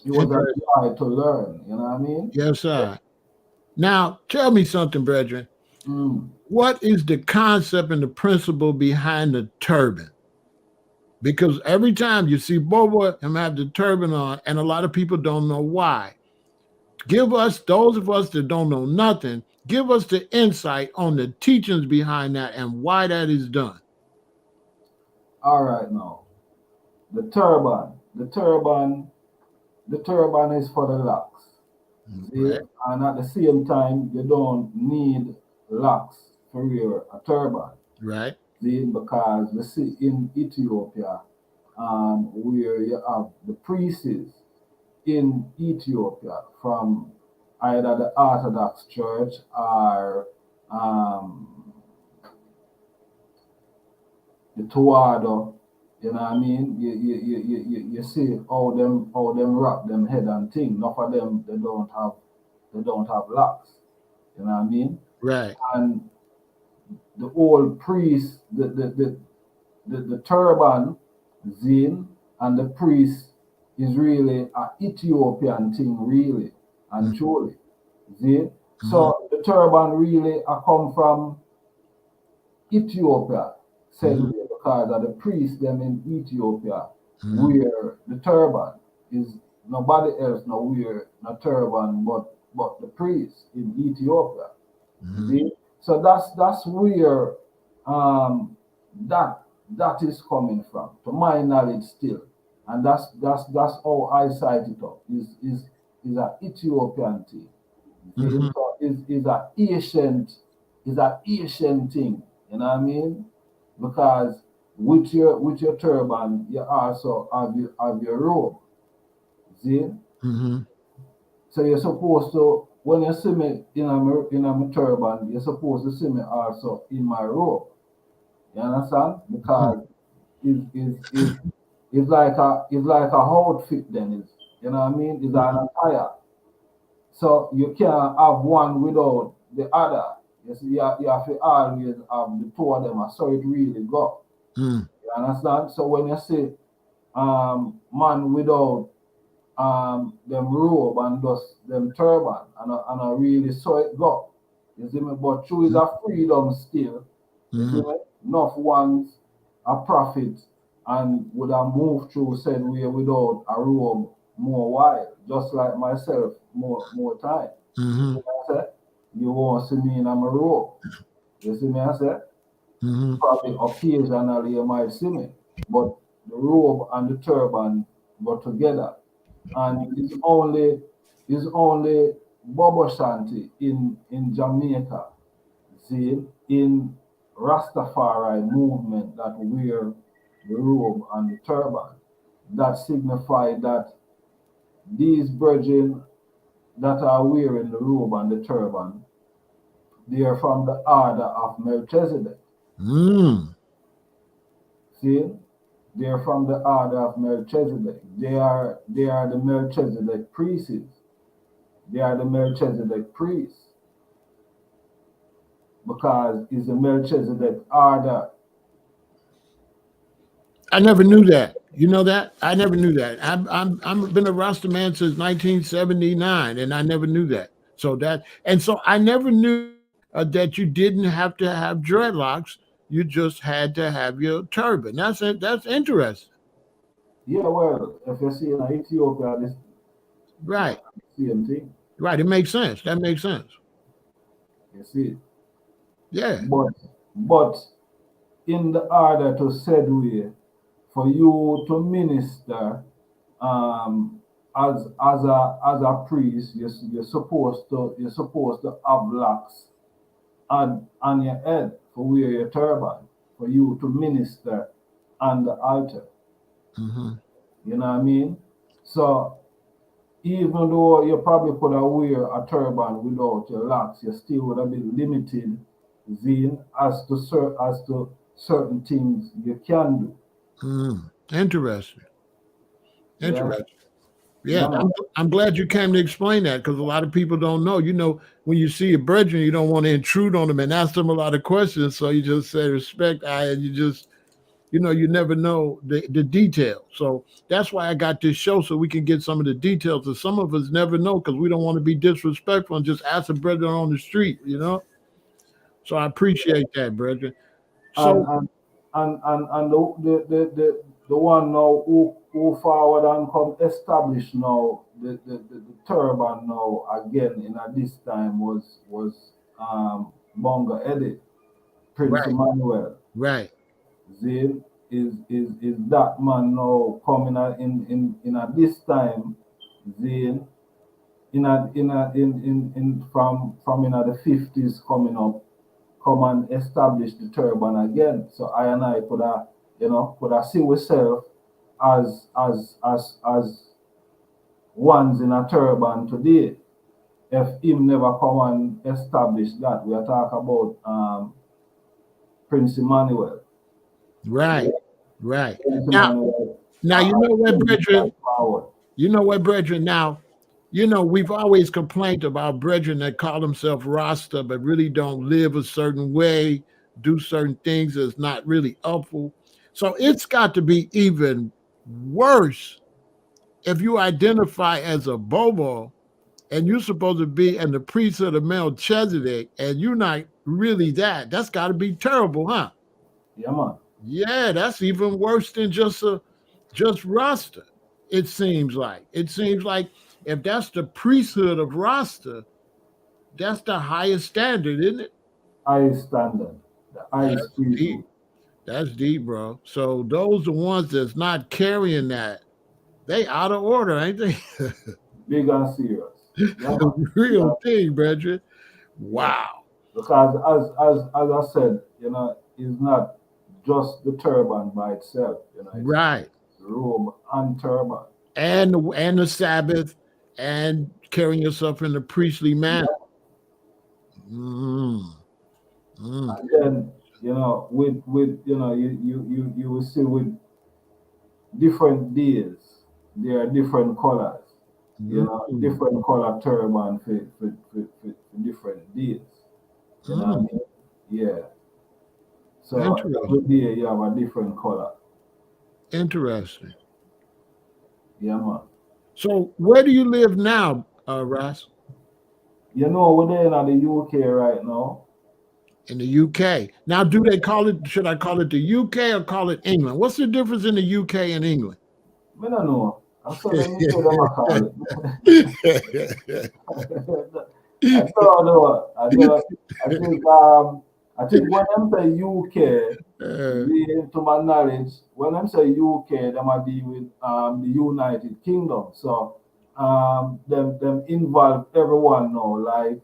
It was a Interesting. joy to learn. You know what I mean? Yes, sir. Now, tell me something, brethren. Mm. What is the concept and the principle behind the turban? Because every time you see Bobo him have the turban on, and a lot of people don't know why. Give us, those of us that don't know nothing, give us the insight on the teachings behind that and why that is done. All right, now the turban, the turban is for the locks. See, Right, and at the same time, you don't need locks for wear a turban. right. See, because we see in Ethiopia, where you have the priests in Ethiopia from either the Orthodox Church or um, the Tuado. You know what I mean? You see how them wrap them head and thing. None of them they don't have locks. You know what I mean? Right. And the old priest, the turban, zine, and the priest is really a Ethiopian thing, really and truly. See? Mm-hmm. So the turban really come from Ethiopia, said Hmm. we, because of the priests them in Ethiopia Hmm. wear the turban. Is nobody else no wear no turban but the priests in Ethiopia. Hmm. See? So that's where um, that that is coming from, to my knowledge still, and that's how I cite it up. Is a Ethiopian thing. See? Hmm. So is a ancient thing. You know what I mean? Because with your turban, you also have your robe. See? Hmm. So you're supposed to, when you see me in a turban, you're supposed to see me also in my robe. You understand? Hmm. Because it's like a outfit then. You know what I mean? It's an attire. So you can't have one without the other. You see, you have to always have the two of them. So it really go. Hmm. You understand? So when you see man without them robe and just them turban, and I really saw it go. You see me? But through is a freedom still. You see Hmm. me? Enough ones a prophet and would have moved through said way without a robe more while, just like myself, more time. You see Hmm. me I say? You won't see me in a robe. You see me I say? Hmm. Probably occasionally you might see me, but the robe and the turban go together. And it's only Bobo Shanti in Jamaica, see, in Rastafari movement that wear the robe and the turban. That signify that these brethren that are wearing the robe and the turban, they are from the order of Melchizedek. Mm. See, they are from the order of Melchizedek. They are the Melchizedek priests. They are the Melchizedek priests because it's the Melchizedek order. I never knew that. You know that? I never knew that. I'm been a Rasta man since 1979, and I never knew that. So I never knew that you didn't have to have dreadlocks. You just had to have your turban. That's it. That's interesting. Yeah, well, if you see in Ethiopia, this Right. same thing. Right. It makes sense. That makes sense. You see, Yeah. but in the order to said way, for you to minister as a priest, you're supposed to have locks on your head for wear your turban for you to minister on the altar. Hmm. You know what I mean? So even though you probably could have wear a turban without your locks, you still would have been limited then as to certain things you can do. Mm. Interesting. Yeah, Interesting. Yeah, yeah, man. I'm glad you came to explain that because a lot of people don't know. You know, when you see a brethren, you don't want to intrude on them and ask them a lot of questions. So you just say respect, and you just, you never know the details. So that's why I got this show so we can get some of the details that some of us never know because we don't want to be disrespectful and just ask a brethren on the street. So I appreciate that, brethren. and So and and the one now who forward and come establish now the turban now again in at this time was Bonga Eddie, Prince right, Emmanuel. right, Zane is that man now coming at this time, Zane in from the 50s coming up, come and establish the turban again. So I and I could have see ourselves as ones in a turban today. If him never come and establish that, we are talking about Prince Emmanuel. right, right. Prince Now, Emmanuel now you know what, pulled brethren. that forward. You know what, brethren? Now, we've always complained about brethren that call themselves Rasta, but really don't live a certain way, do certain things that's not really helpful. So it's got to be even worse if you identify as a Bobo and you're supposed to be in the priesthood of Melchizedek and you're not really that. That's got to be terrible, huh? Yeah, man. Yeah, that's even worse than just Rasta. It seems like if that's the priesthood of Rasta, that's the highest standard, isn't it? Highest standard, the highest That's priesthood. deep. That's deep, bro. So those the ones that's not carrying that, they out of order, ain't they? Big and serious. Yeah, man. Real Because, thing, brethren. yeah. Wow. Because as I said, it's not just the turban by itself. It's Right. robe and turban. And the Sabbath and carrying yourself in a priestly manner. Yeah. Mm, mm, And then with you will see with different days, there are different colors. mm, Different color turban for different days. You know what I mm. mean? Yeah. So Interesting. every day you have a different color. Interesting. Yeah, man. So where do you live now, Ross? We're there in the UK right now. In the UK. Now, should I call it the UK or call it England? What's the difference in the UK and England? I don't know. I saw them say them a call it. I don't know. I think when them say UK, Uh, to my knowledge, when them say UK, they might be with the United Kingdom. So them involve everyone now, like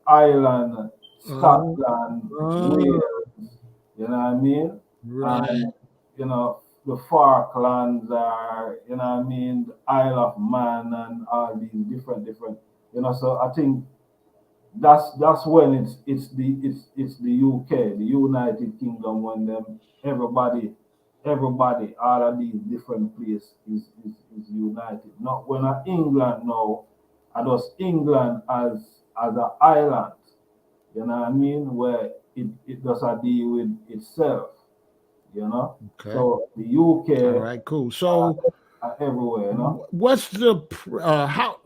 Ireland, uh, Scotland, uh, Wales. You know what I mean? Right. You know, the Falklands are, you know what I mean, the Isle of Man and all these different, you know. So I think that's when it's the UK, the United Kingdom, when them everybody, all of these different places is united. Not when England now, I just England as an island, you know what I mean, where it does a deal with itself, you know. Okay. So the All UK right. Cool. So, are everywhere, you know. what's how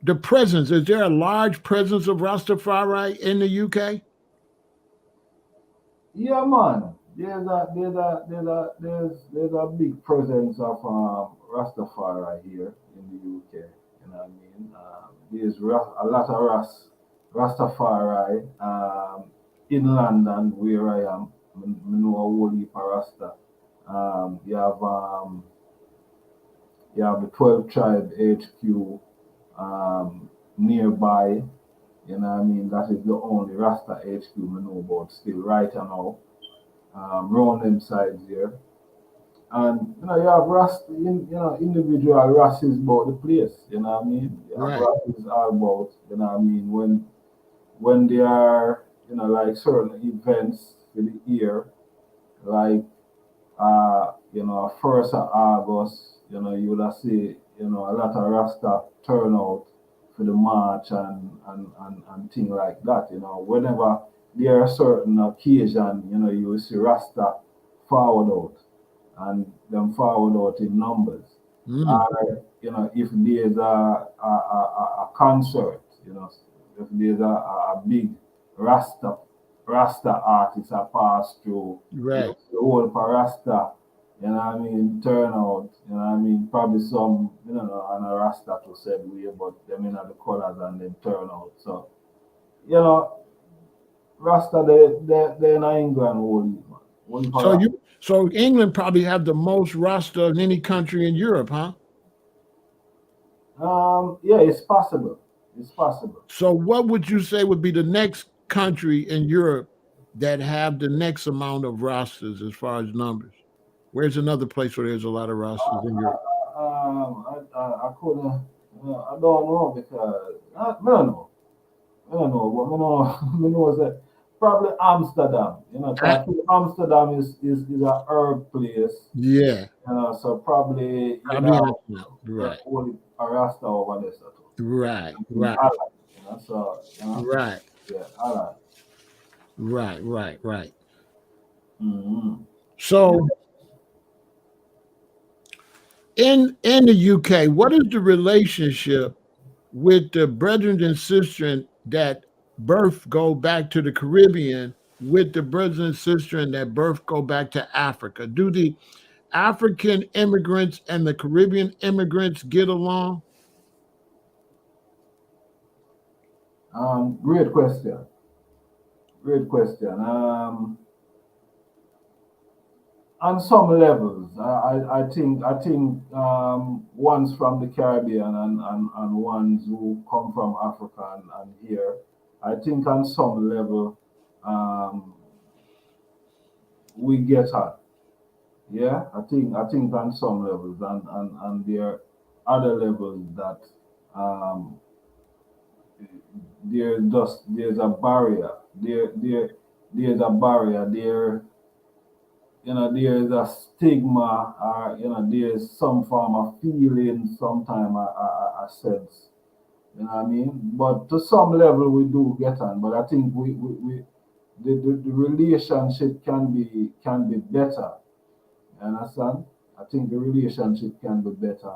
the presence? Is there a large presence of Rastafari in the UK? Yeah, man. There's a big presence of Rastafari here in the UK. You know what I mean? There's a lot of Rastafari in London where I am. I know a whole heap of Rasta. Um, you have um, you have the 12 tribe HQ nearby. You know what I mean? That is the only Rasta HQ I know about still right now. Round them sides here. And you know, you have individual races about the place, you know what I mean? You have Right. races all about, you know what I mean, when there are, you know, like certain events for the year, like first of August, you know, you would have see, you know, a lot of Rasta turnout for the march and thing like that, you know. Whenever there are certain occasion, you know, you will see Rasta forward out and them forward out in numbers. Mm, Or, you know, if there's a concert, you know, if there's a big Rasta Rasta artist I pass through, you right. know, the whole Rasta, you know what I mean, turnout, you know what I mean, probably some, you know, and a Rasta to said way, but them in the colors and then turnout. So, you know, Rasta they in England only, man. Only for So Rasta. so England probably have the most Rasta of any country in Europe, huh? Yeah, it's possible. It's possible. So what would you say would be the next country in Europe that have the next amount of Rastas as far as numbers? Where's another place where there's a lot of Rastas in Europe? I couldn't. I don't know because I don't know. I don't know, but I know, I know that probably Amsterdam. You know, Ah, 'cause Amsterdam is a herb place. yeah, You know, so probably you'd probably have Amsterdam. Right, only a Rasta over there, so too. right, In right, Ireland, you know, so you know, right, yeah, Ireland. right. Mm-hmm. Yeah. So in the UK, what is the relationship with the brethren and sisters that birth go back to the Caribbean with the brothers and sisters that birth go back to Africa? Do the African immigrants and the Caribbean immigrants get along? Great question. Great question. On some levels, I think ones from the Caribbean and ones who come from Africa and here, I think on some level um, we get on. Yeah, I think on some levels and there are other levels that um, there's a barrier. There's a barrier there. You know, there is a stigma, or you know, there's some form of feeling, sometime a sense. You know what I mean? But to some level, we do get on. But I think we the relationship can be better. You understand? I think the relationship can be better.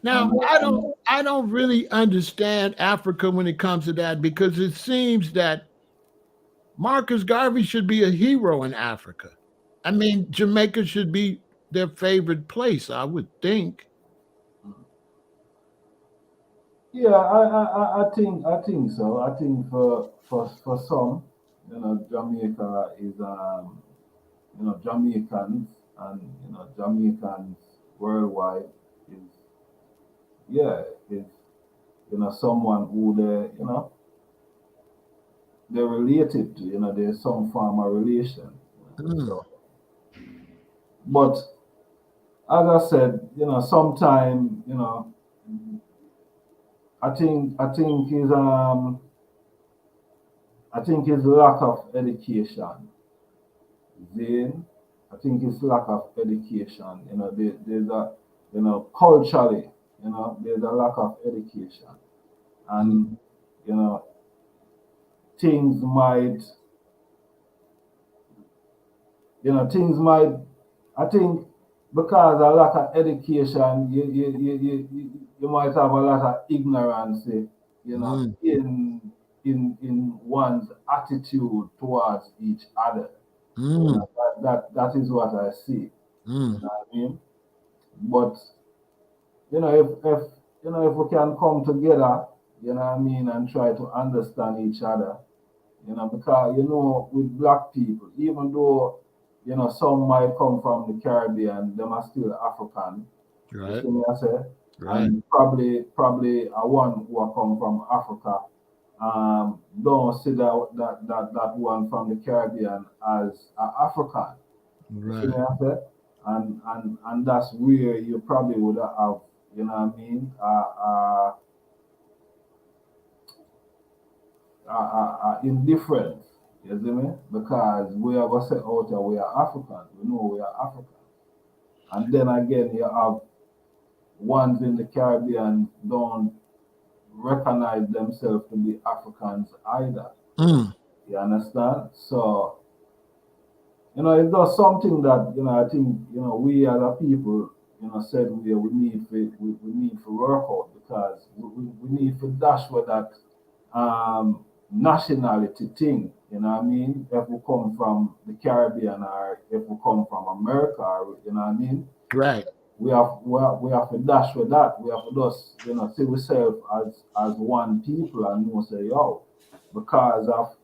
Now, And I don't really understand Africa when it comes to that because it seems that Marcus Garvey should be a hero in Africa. I mean, Jamaica should be their favorite place, I would think. yeah, I think so. I think for some, you know, Jamaica is Jamaicans and Jamaicans worldwide is yeah is someone who they're related to. You know, there's some form of relation. Mm, So But as I said, sometime, I think his lack of education, Zane. I think it's lack of education. There's a, culturally, there's a lack of education, and you know, things might, things might. I think because a lack of education, you might have a lot of ignorance, Mm, in one's attitude towards each other. mm, That is what I see. You mm. know what I mean? But if we can come together, what I mean, and try to understand each other, because with black people, even though some might come from the Caribbean, them are still African. You Right, see me I say? right. And probably a one who are come from Africa, don't see that one from the Caribbean as African. You see me Right. I say? And that's where you probably would have, what I mean, indifference. You see me? Because we are gonna say out there we are Africans. We know we are Africans. And then again, you have ones in the Caribbean don't recognize themselves to be Africans either. Mm, You understand? So, it's just something that, I think, we as a people, said we need to work out because we need to dash with that nationality thing. You know what I mean? If we come from the Caribbean or if we come from America, or, you know what I mean? right. We have to dash with that. We have to just see ourselves as one people and say, yo, because of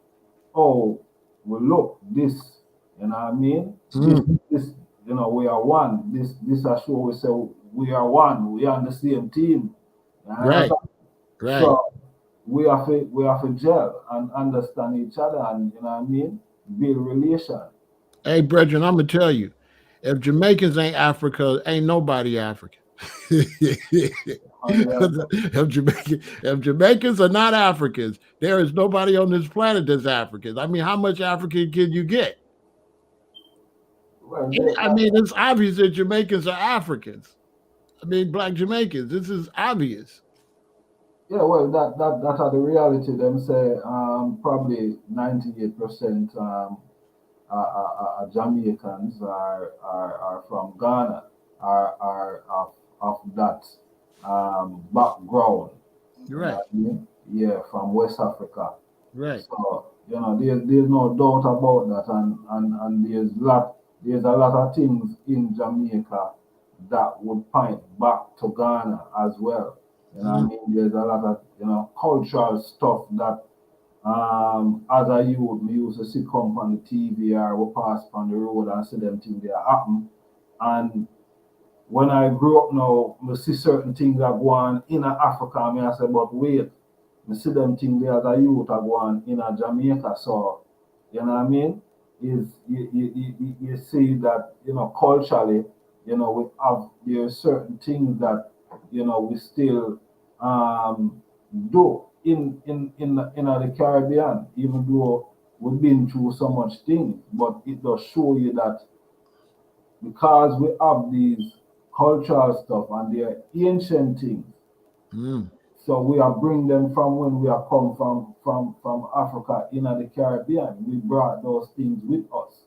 oh we look this, what I mean? Mm, This we are one. This are sure we say we are one, we are on the same team. You right, understand? right. So we have to gel and understand each other and what I mean, build relation. Hey, brethren, I'm gonna tell you, if Jamaicans ain't Africa, ain't nobody African. And If Jamaicans are not Africans, there is nobody on this planet that's African. I mean, how much African can you get? well, I mean, it's obvious that Jamaicans are Africans. I mean, black Jamaicans. This is obvious. yeah, well, that are the reality. Them say probably 98% Jamaicans are from Ghana, are of that background. You know Right, what I mean? Yeah, from West Africa. right. So there's no doubt about that, and there's a lot of things in Jamaica that would point back to Ghana as well. You know what I Mm, mean? There's a lot of cultural stuff that as a youth we used to see come on the TV or we pass on the road and see them things there happen. And when I grew up now, we see certain things that go on in Africa. I mean, I say, but wait, we see them things there as a youth are going in Jamaica. So, you know what I mean? Is you see that, culturally, we have there are certain things that, we still do in the Caribbean, even though we've been through so much things, but it does show you that because we have these cultural stuff and they're ancient things. mm, So we are bring them from when we are come from Africa in the Caribbean. We brought those things with us.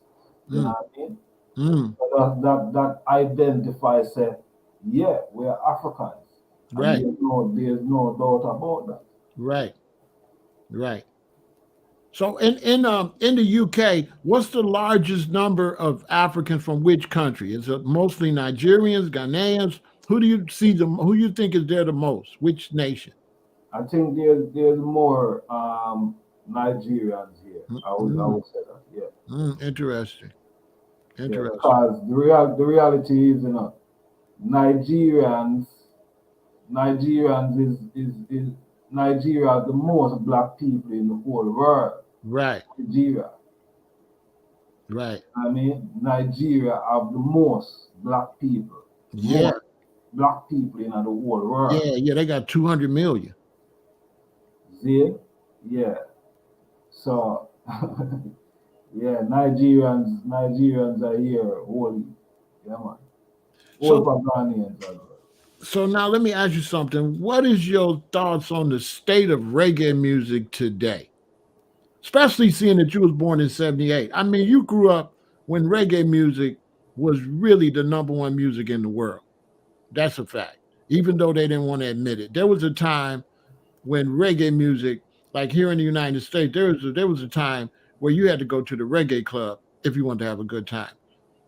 You know mm, what I mean? mm. So that identifies say, yeah, we are Africans. And Right, there's no doubt about that. right, right. So in the UK, what's the largest number of Africans from which country? Is it mostly Nigerians, Ghanaians? Who do you see them? Who you think is there the most? Which nation? I think there's more Nigerians here. Mm, I mm, would say that, yeah. interesting. Yeah, Interesting. because the reality is, Nigerians Nigerians is Nigeria the most black people in the whole world. Right, Nigeria. Right. I mean, Nigeria have the most black people, Yeah. more black people in the whole world. Yeah. Yeah. They got 200 million. See? Yeah. So, yeah, Nigerians are here holy. Yeah, man. All So Paganians as well. so now let me ask you something. What is your thoughts on the state of reggae music today? Especially seeing that you was born in 78. I mean, you grew up when reggae music was really the number one music in the world. That's a fact. Even though they didn't want to admit it. There was a time when reggae music, like here in the United States, there was a time where you had to go to the reggae club if you wanted to have a good time.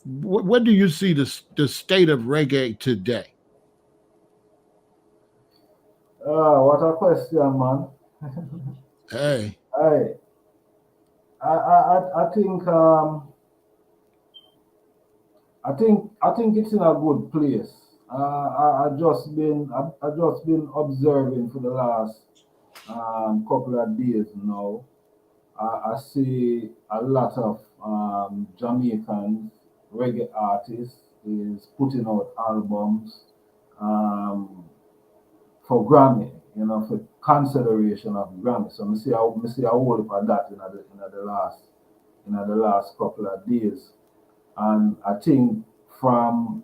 What do you see the state of reggae today? What a question, man. Hey. Hey, I think I think it's in a good place. I just been observing for the last couple of days now. I see a lot of Jamaican reggae artists is putting out albums um, for Grammy, for consideration of Grammy. So me see a whole heap of that in the last couple of days, and I think from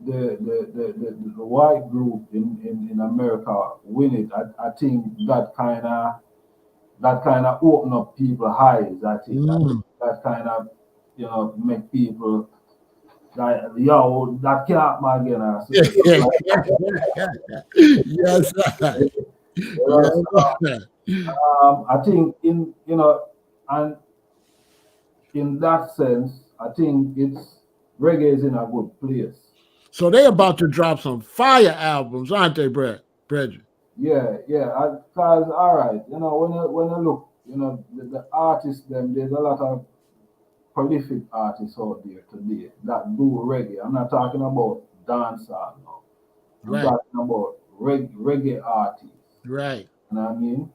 the white group in America win it, I think that kind of open up people's eyes. I think Mm. that kind of make people like, yo, that can't man again or stuff yes, like sir. that. Yes, So, sir. I think and in that sense, I think it's reggae is in a good place. So they about to drop some fire albums, aren't they, Bridget? Yeah, yeah. Cause all right, when you look, the artists them, there's a lot of prolific artists out there today that do reggae. I'm not talking about dancehall now. I'm Right, talking about reggae artists. right, You know what I mean?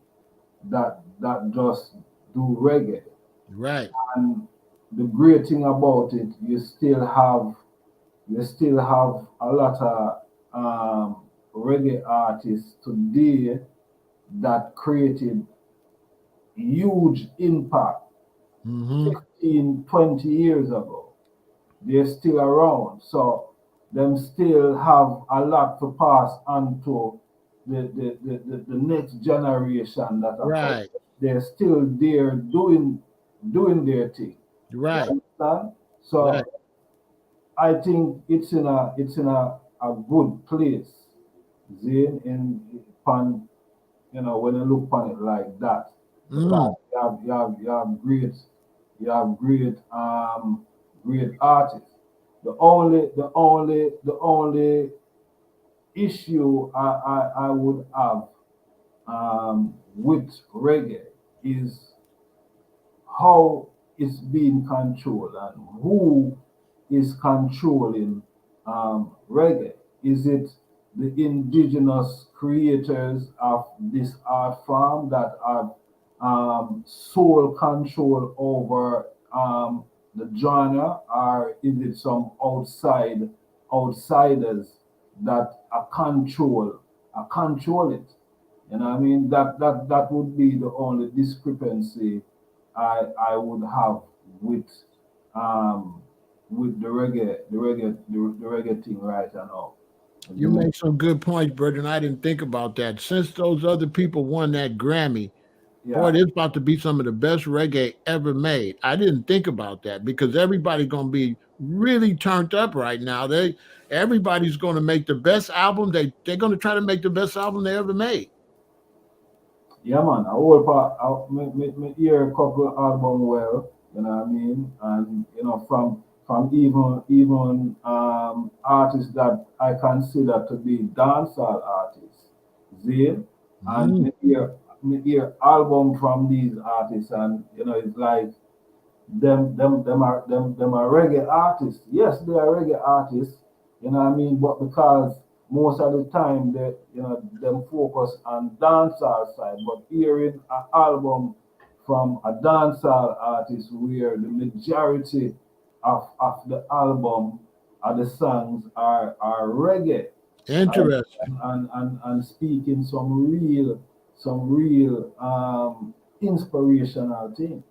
That just do reggae. right. And the great thing about it, you still have a lot of reggae artists today that created huge impact Mm-hmm. 15, 20 years ago. They're still around. So them still have a lot to pass on to the next generation that are coming. Right, They're still there doing their thing. You right, understand? right. So I think it's in a good place. Zane when you look upon it like that, Mm. because you have great artists. The only issue I would have with reggae is how it's being controlled and who is controlling reggae. Is it the indigenous creators of this art form that have sole control over the genre, or is it some outsiders that control it? You know what I mean? That would be the only discrepancy I would have with um the reggae thing right now. You make some good points, Bridget. I didn't think about that. Since those other people won that Grammy, boy, Yeah, it's about to be some of the best reggae ever made. I didn't think about that because everybody's gonna be really turned up right now. Everybody's gonna make the best album. They're gonna try to make the best album they ever made. yeah, man. I whole part. Me hear a couple album well. You know what I mean? And from even artists that I consider to be dancehall artists, Zane, and Mm. me hear album from these artists, and it's like them are reggae artists. Yes, they are reggae artists, you know what I mean, but because most of the time them focus on dancehall side, but hearing an album from a dancehall artist where the majority of the album or the songs are reggae Interesting. and speaking some real inspirational thing.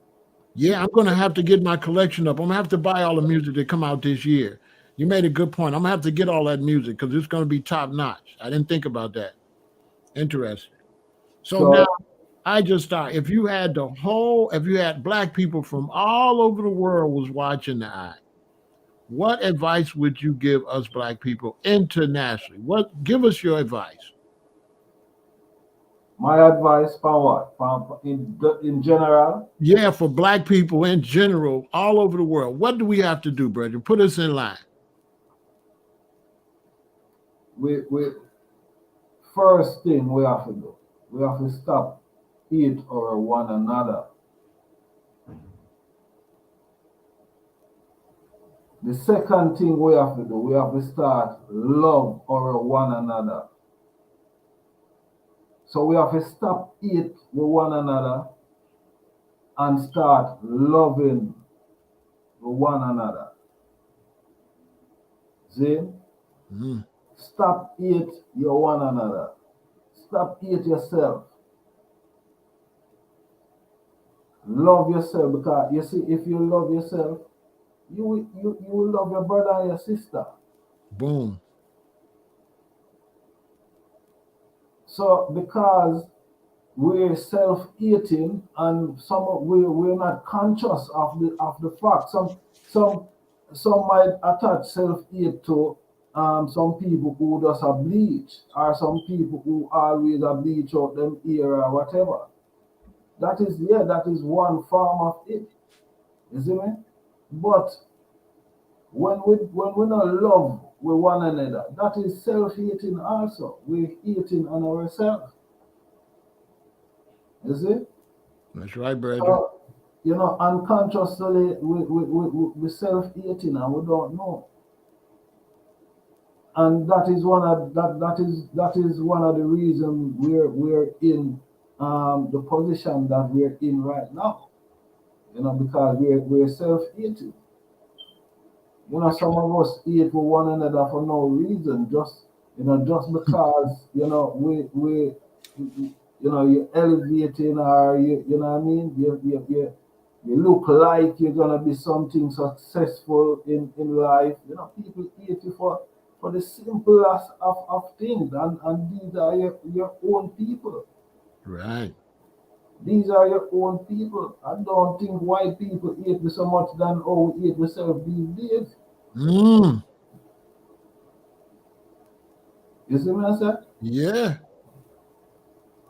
Yeah, I'm going to have to get my collection up. I'm going to have to buy all the music that come out this year. You made a good point. I'm going to have to get all that music because it's going to be top notch. I didn't think about that. Interesting. So now So I just thought if you had black people from all over the world was watching the eye, what advice would you give us black people internationally? Give us your advice. my advice for what? In general, Yeah, for black people in general, all over the world. What do we have to do, brother? Put us in line. we first thing we have to do, we have to stop eat or one another. The second thing we have to do, we have to start love our one another. So we have to stop eat with one another and start loving with one another. See? Mm, Stop eat your one another. Stop eat yourself. Love yourself because you see, if you love yourself, you will love your brother and your sister. boom. So because we're self-eating and we're not conscious of the fact. Some might attach self-hate to some people who does a bleach or some people who always a bleach out them ear or whatever. That is one form of it. You see me? But when we not love with one another, that is self-hating also. We're hating on ourselves. You see? That's right, brother. So, unconsciously we self-hating and we don't know. And that is one of the reasons we're in the position that we're in right now. Because we're self-hating. Some of us hate with one another for no reason, just because you're elevating or you know what I mean. You look like you're gonna be something successful in life. People hate you for the simplest of things, and these are your own people. Right. These are your own people. I don't think white people hate me so much than how we hate ourselves these days. Mm, You see what I said? yeah.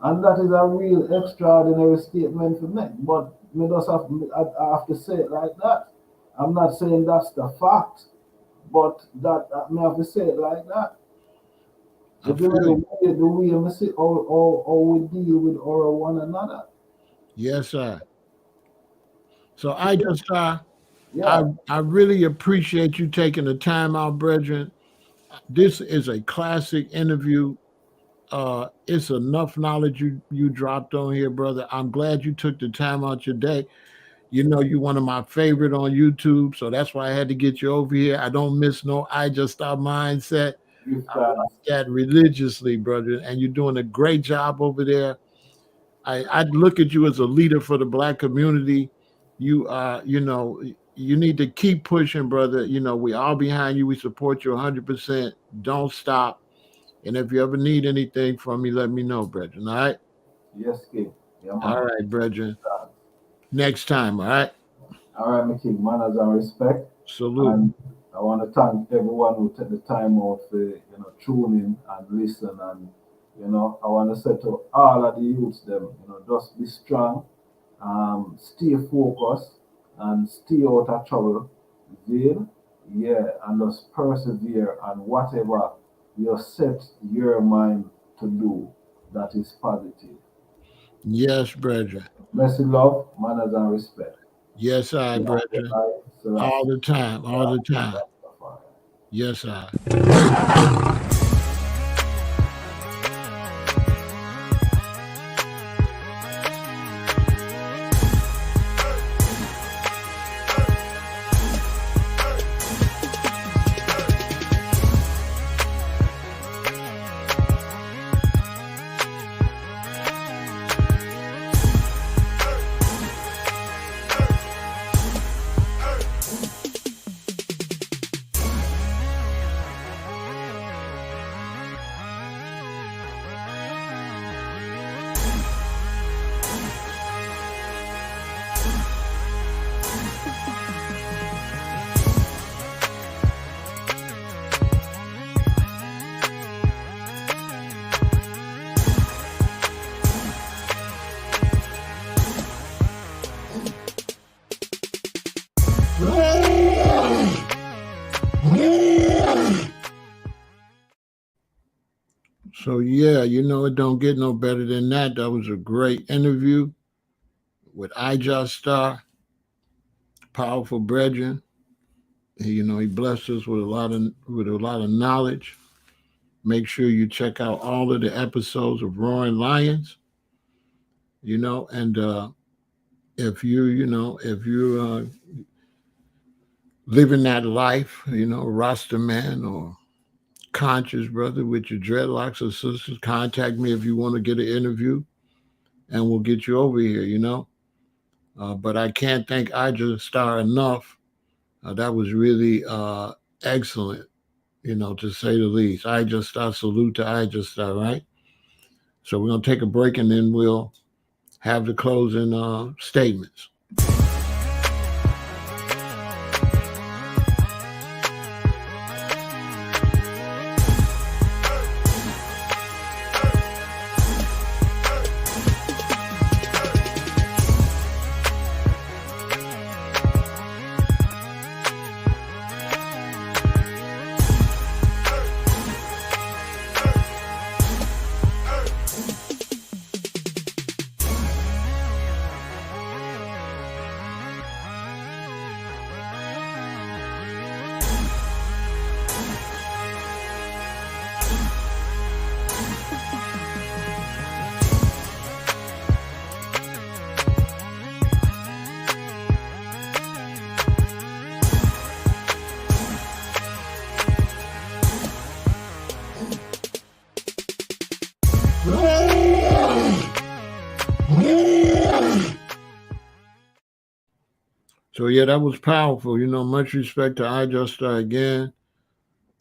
And that is a real extraordinary statement for me. But me just I have to say it like that. I'm not saying that's the fact, but that I have to say it like that. I If you know feel you. the way we see how we deal with our one another. Yes, sir. So So, I just I yeah, I really appreciate you taking the time out, brethren. This is a classic interview. It's enough knowledge you dropped on here, brother. I'm glad you took the time out your day. You know, you're one of my favorite on YouTube, so that's why I had to get you over here. I don't miss no I Just Stop mindset. give I thanks. watch that religiously, brother, and you're doing a great job over there. I'd look at you as a leader for the black community. You need to keep pushing, brother. We all behind you. We support you 100%. Don't stop. And if you ever need anything from me, let me know, brethren. All right. Yes, King. Yeah, All man. right, brethren. Thanks. Next time. All right. All right, my King. Manners and respect. Salute. And I want to thank everyone who took the time out to tune in and listen. And I want to say to all of the youths, them, just be strong, stay focused, and stay out of trouble. Then, yeah, and just persevere and whatever you set your mind to do, that is positive. Yes, brethren. Mercy, love, manners, and respect. Yes, I, Yeah, brethren. I, All Selassie, the time. All the time. Rastafari. Yes, I. So yeah, it don't get no better than that. That was a great interview with Ijahstar, powerful brethren. He blessed us with a lot of knowledge. Make sure you check out all of the episodes of Roaring Lions. And if you're living that life, Rasta man or conscious brother with your dreadlocks or sisters, contact me if you want to get an interview, and we'll get you over here. But I can't thank Ijahstar enough. That was really excellent, to say the least. Ijahstar, salute to Ijahstar, right? So we're going to take a break, and then we'll have the closing statements. So yeah, that was powerful. Much respect to Ijahstar again.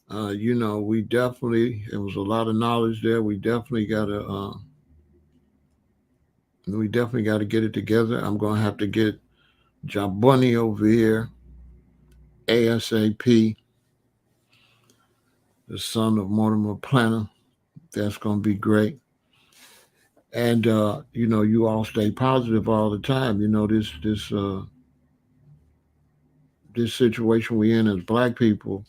It was a lot of knowledge there. We definitely gotta get it together. I'm gonna have to get Jabunny over here ASAP, the son of Mortimer Planner. That's gonna be great. And you all stay positive all the time. This situation we in as Black people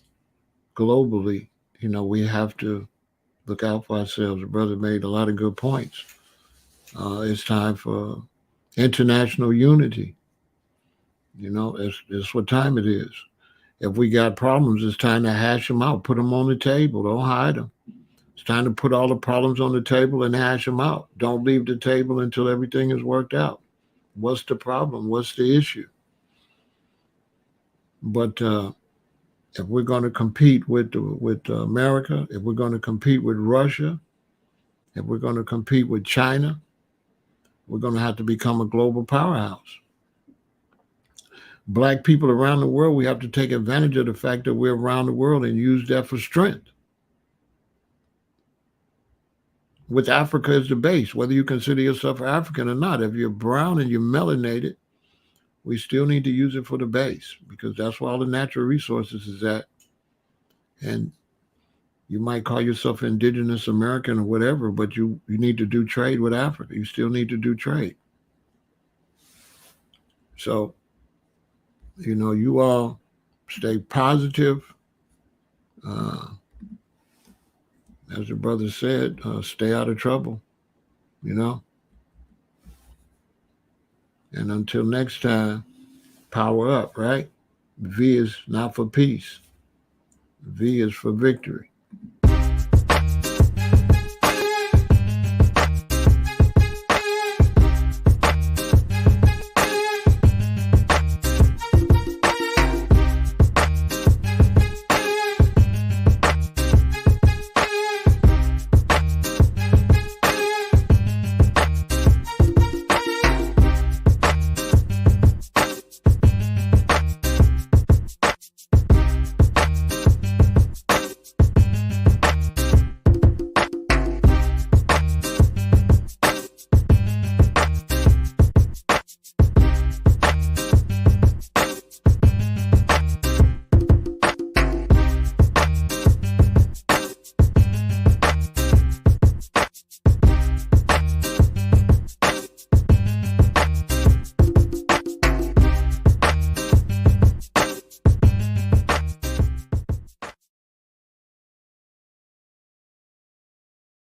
globally. We have to look out for ourselves. The brother made a lot of good points. It's time for international unity. It's what time it is. If we got problems, it's time to hash them out. Put them on the table. Don't hide them. It's time to put all the problems on the table and hash them out. Don't leave the table until everything is worked out. What's the problem? What's the issue? But if we're going to compete with America, if we're going to compete with Russia, if we're going to compete with China, we're going to have to become a global powerhouse. Black people around the world, we have to take advantage of the fact that we're around the world and use that for strength. With Africa as the base, whether you consider yourself African or not, if you're brown and you're melanated, we still need to use it for the base, because that's where all the natural resources is at. And you might call yourself indigenous American or whatever, but you need to do trade with Africa. You still need to do trade. So, you all stay positive. As the brother said, stay out of trouble, And until next time, power up, right? V is not for peace. V is for victory.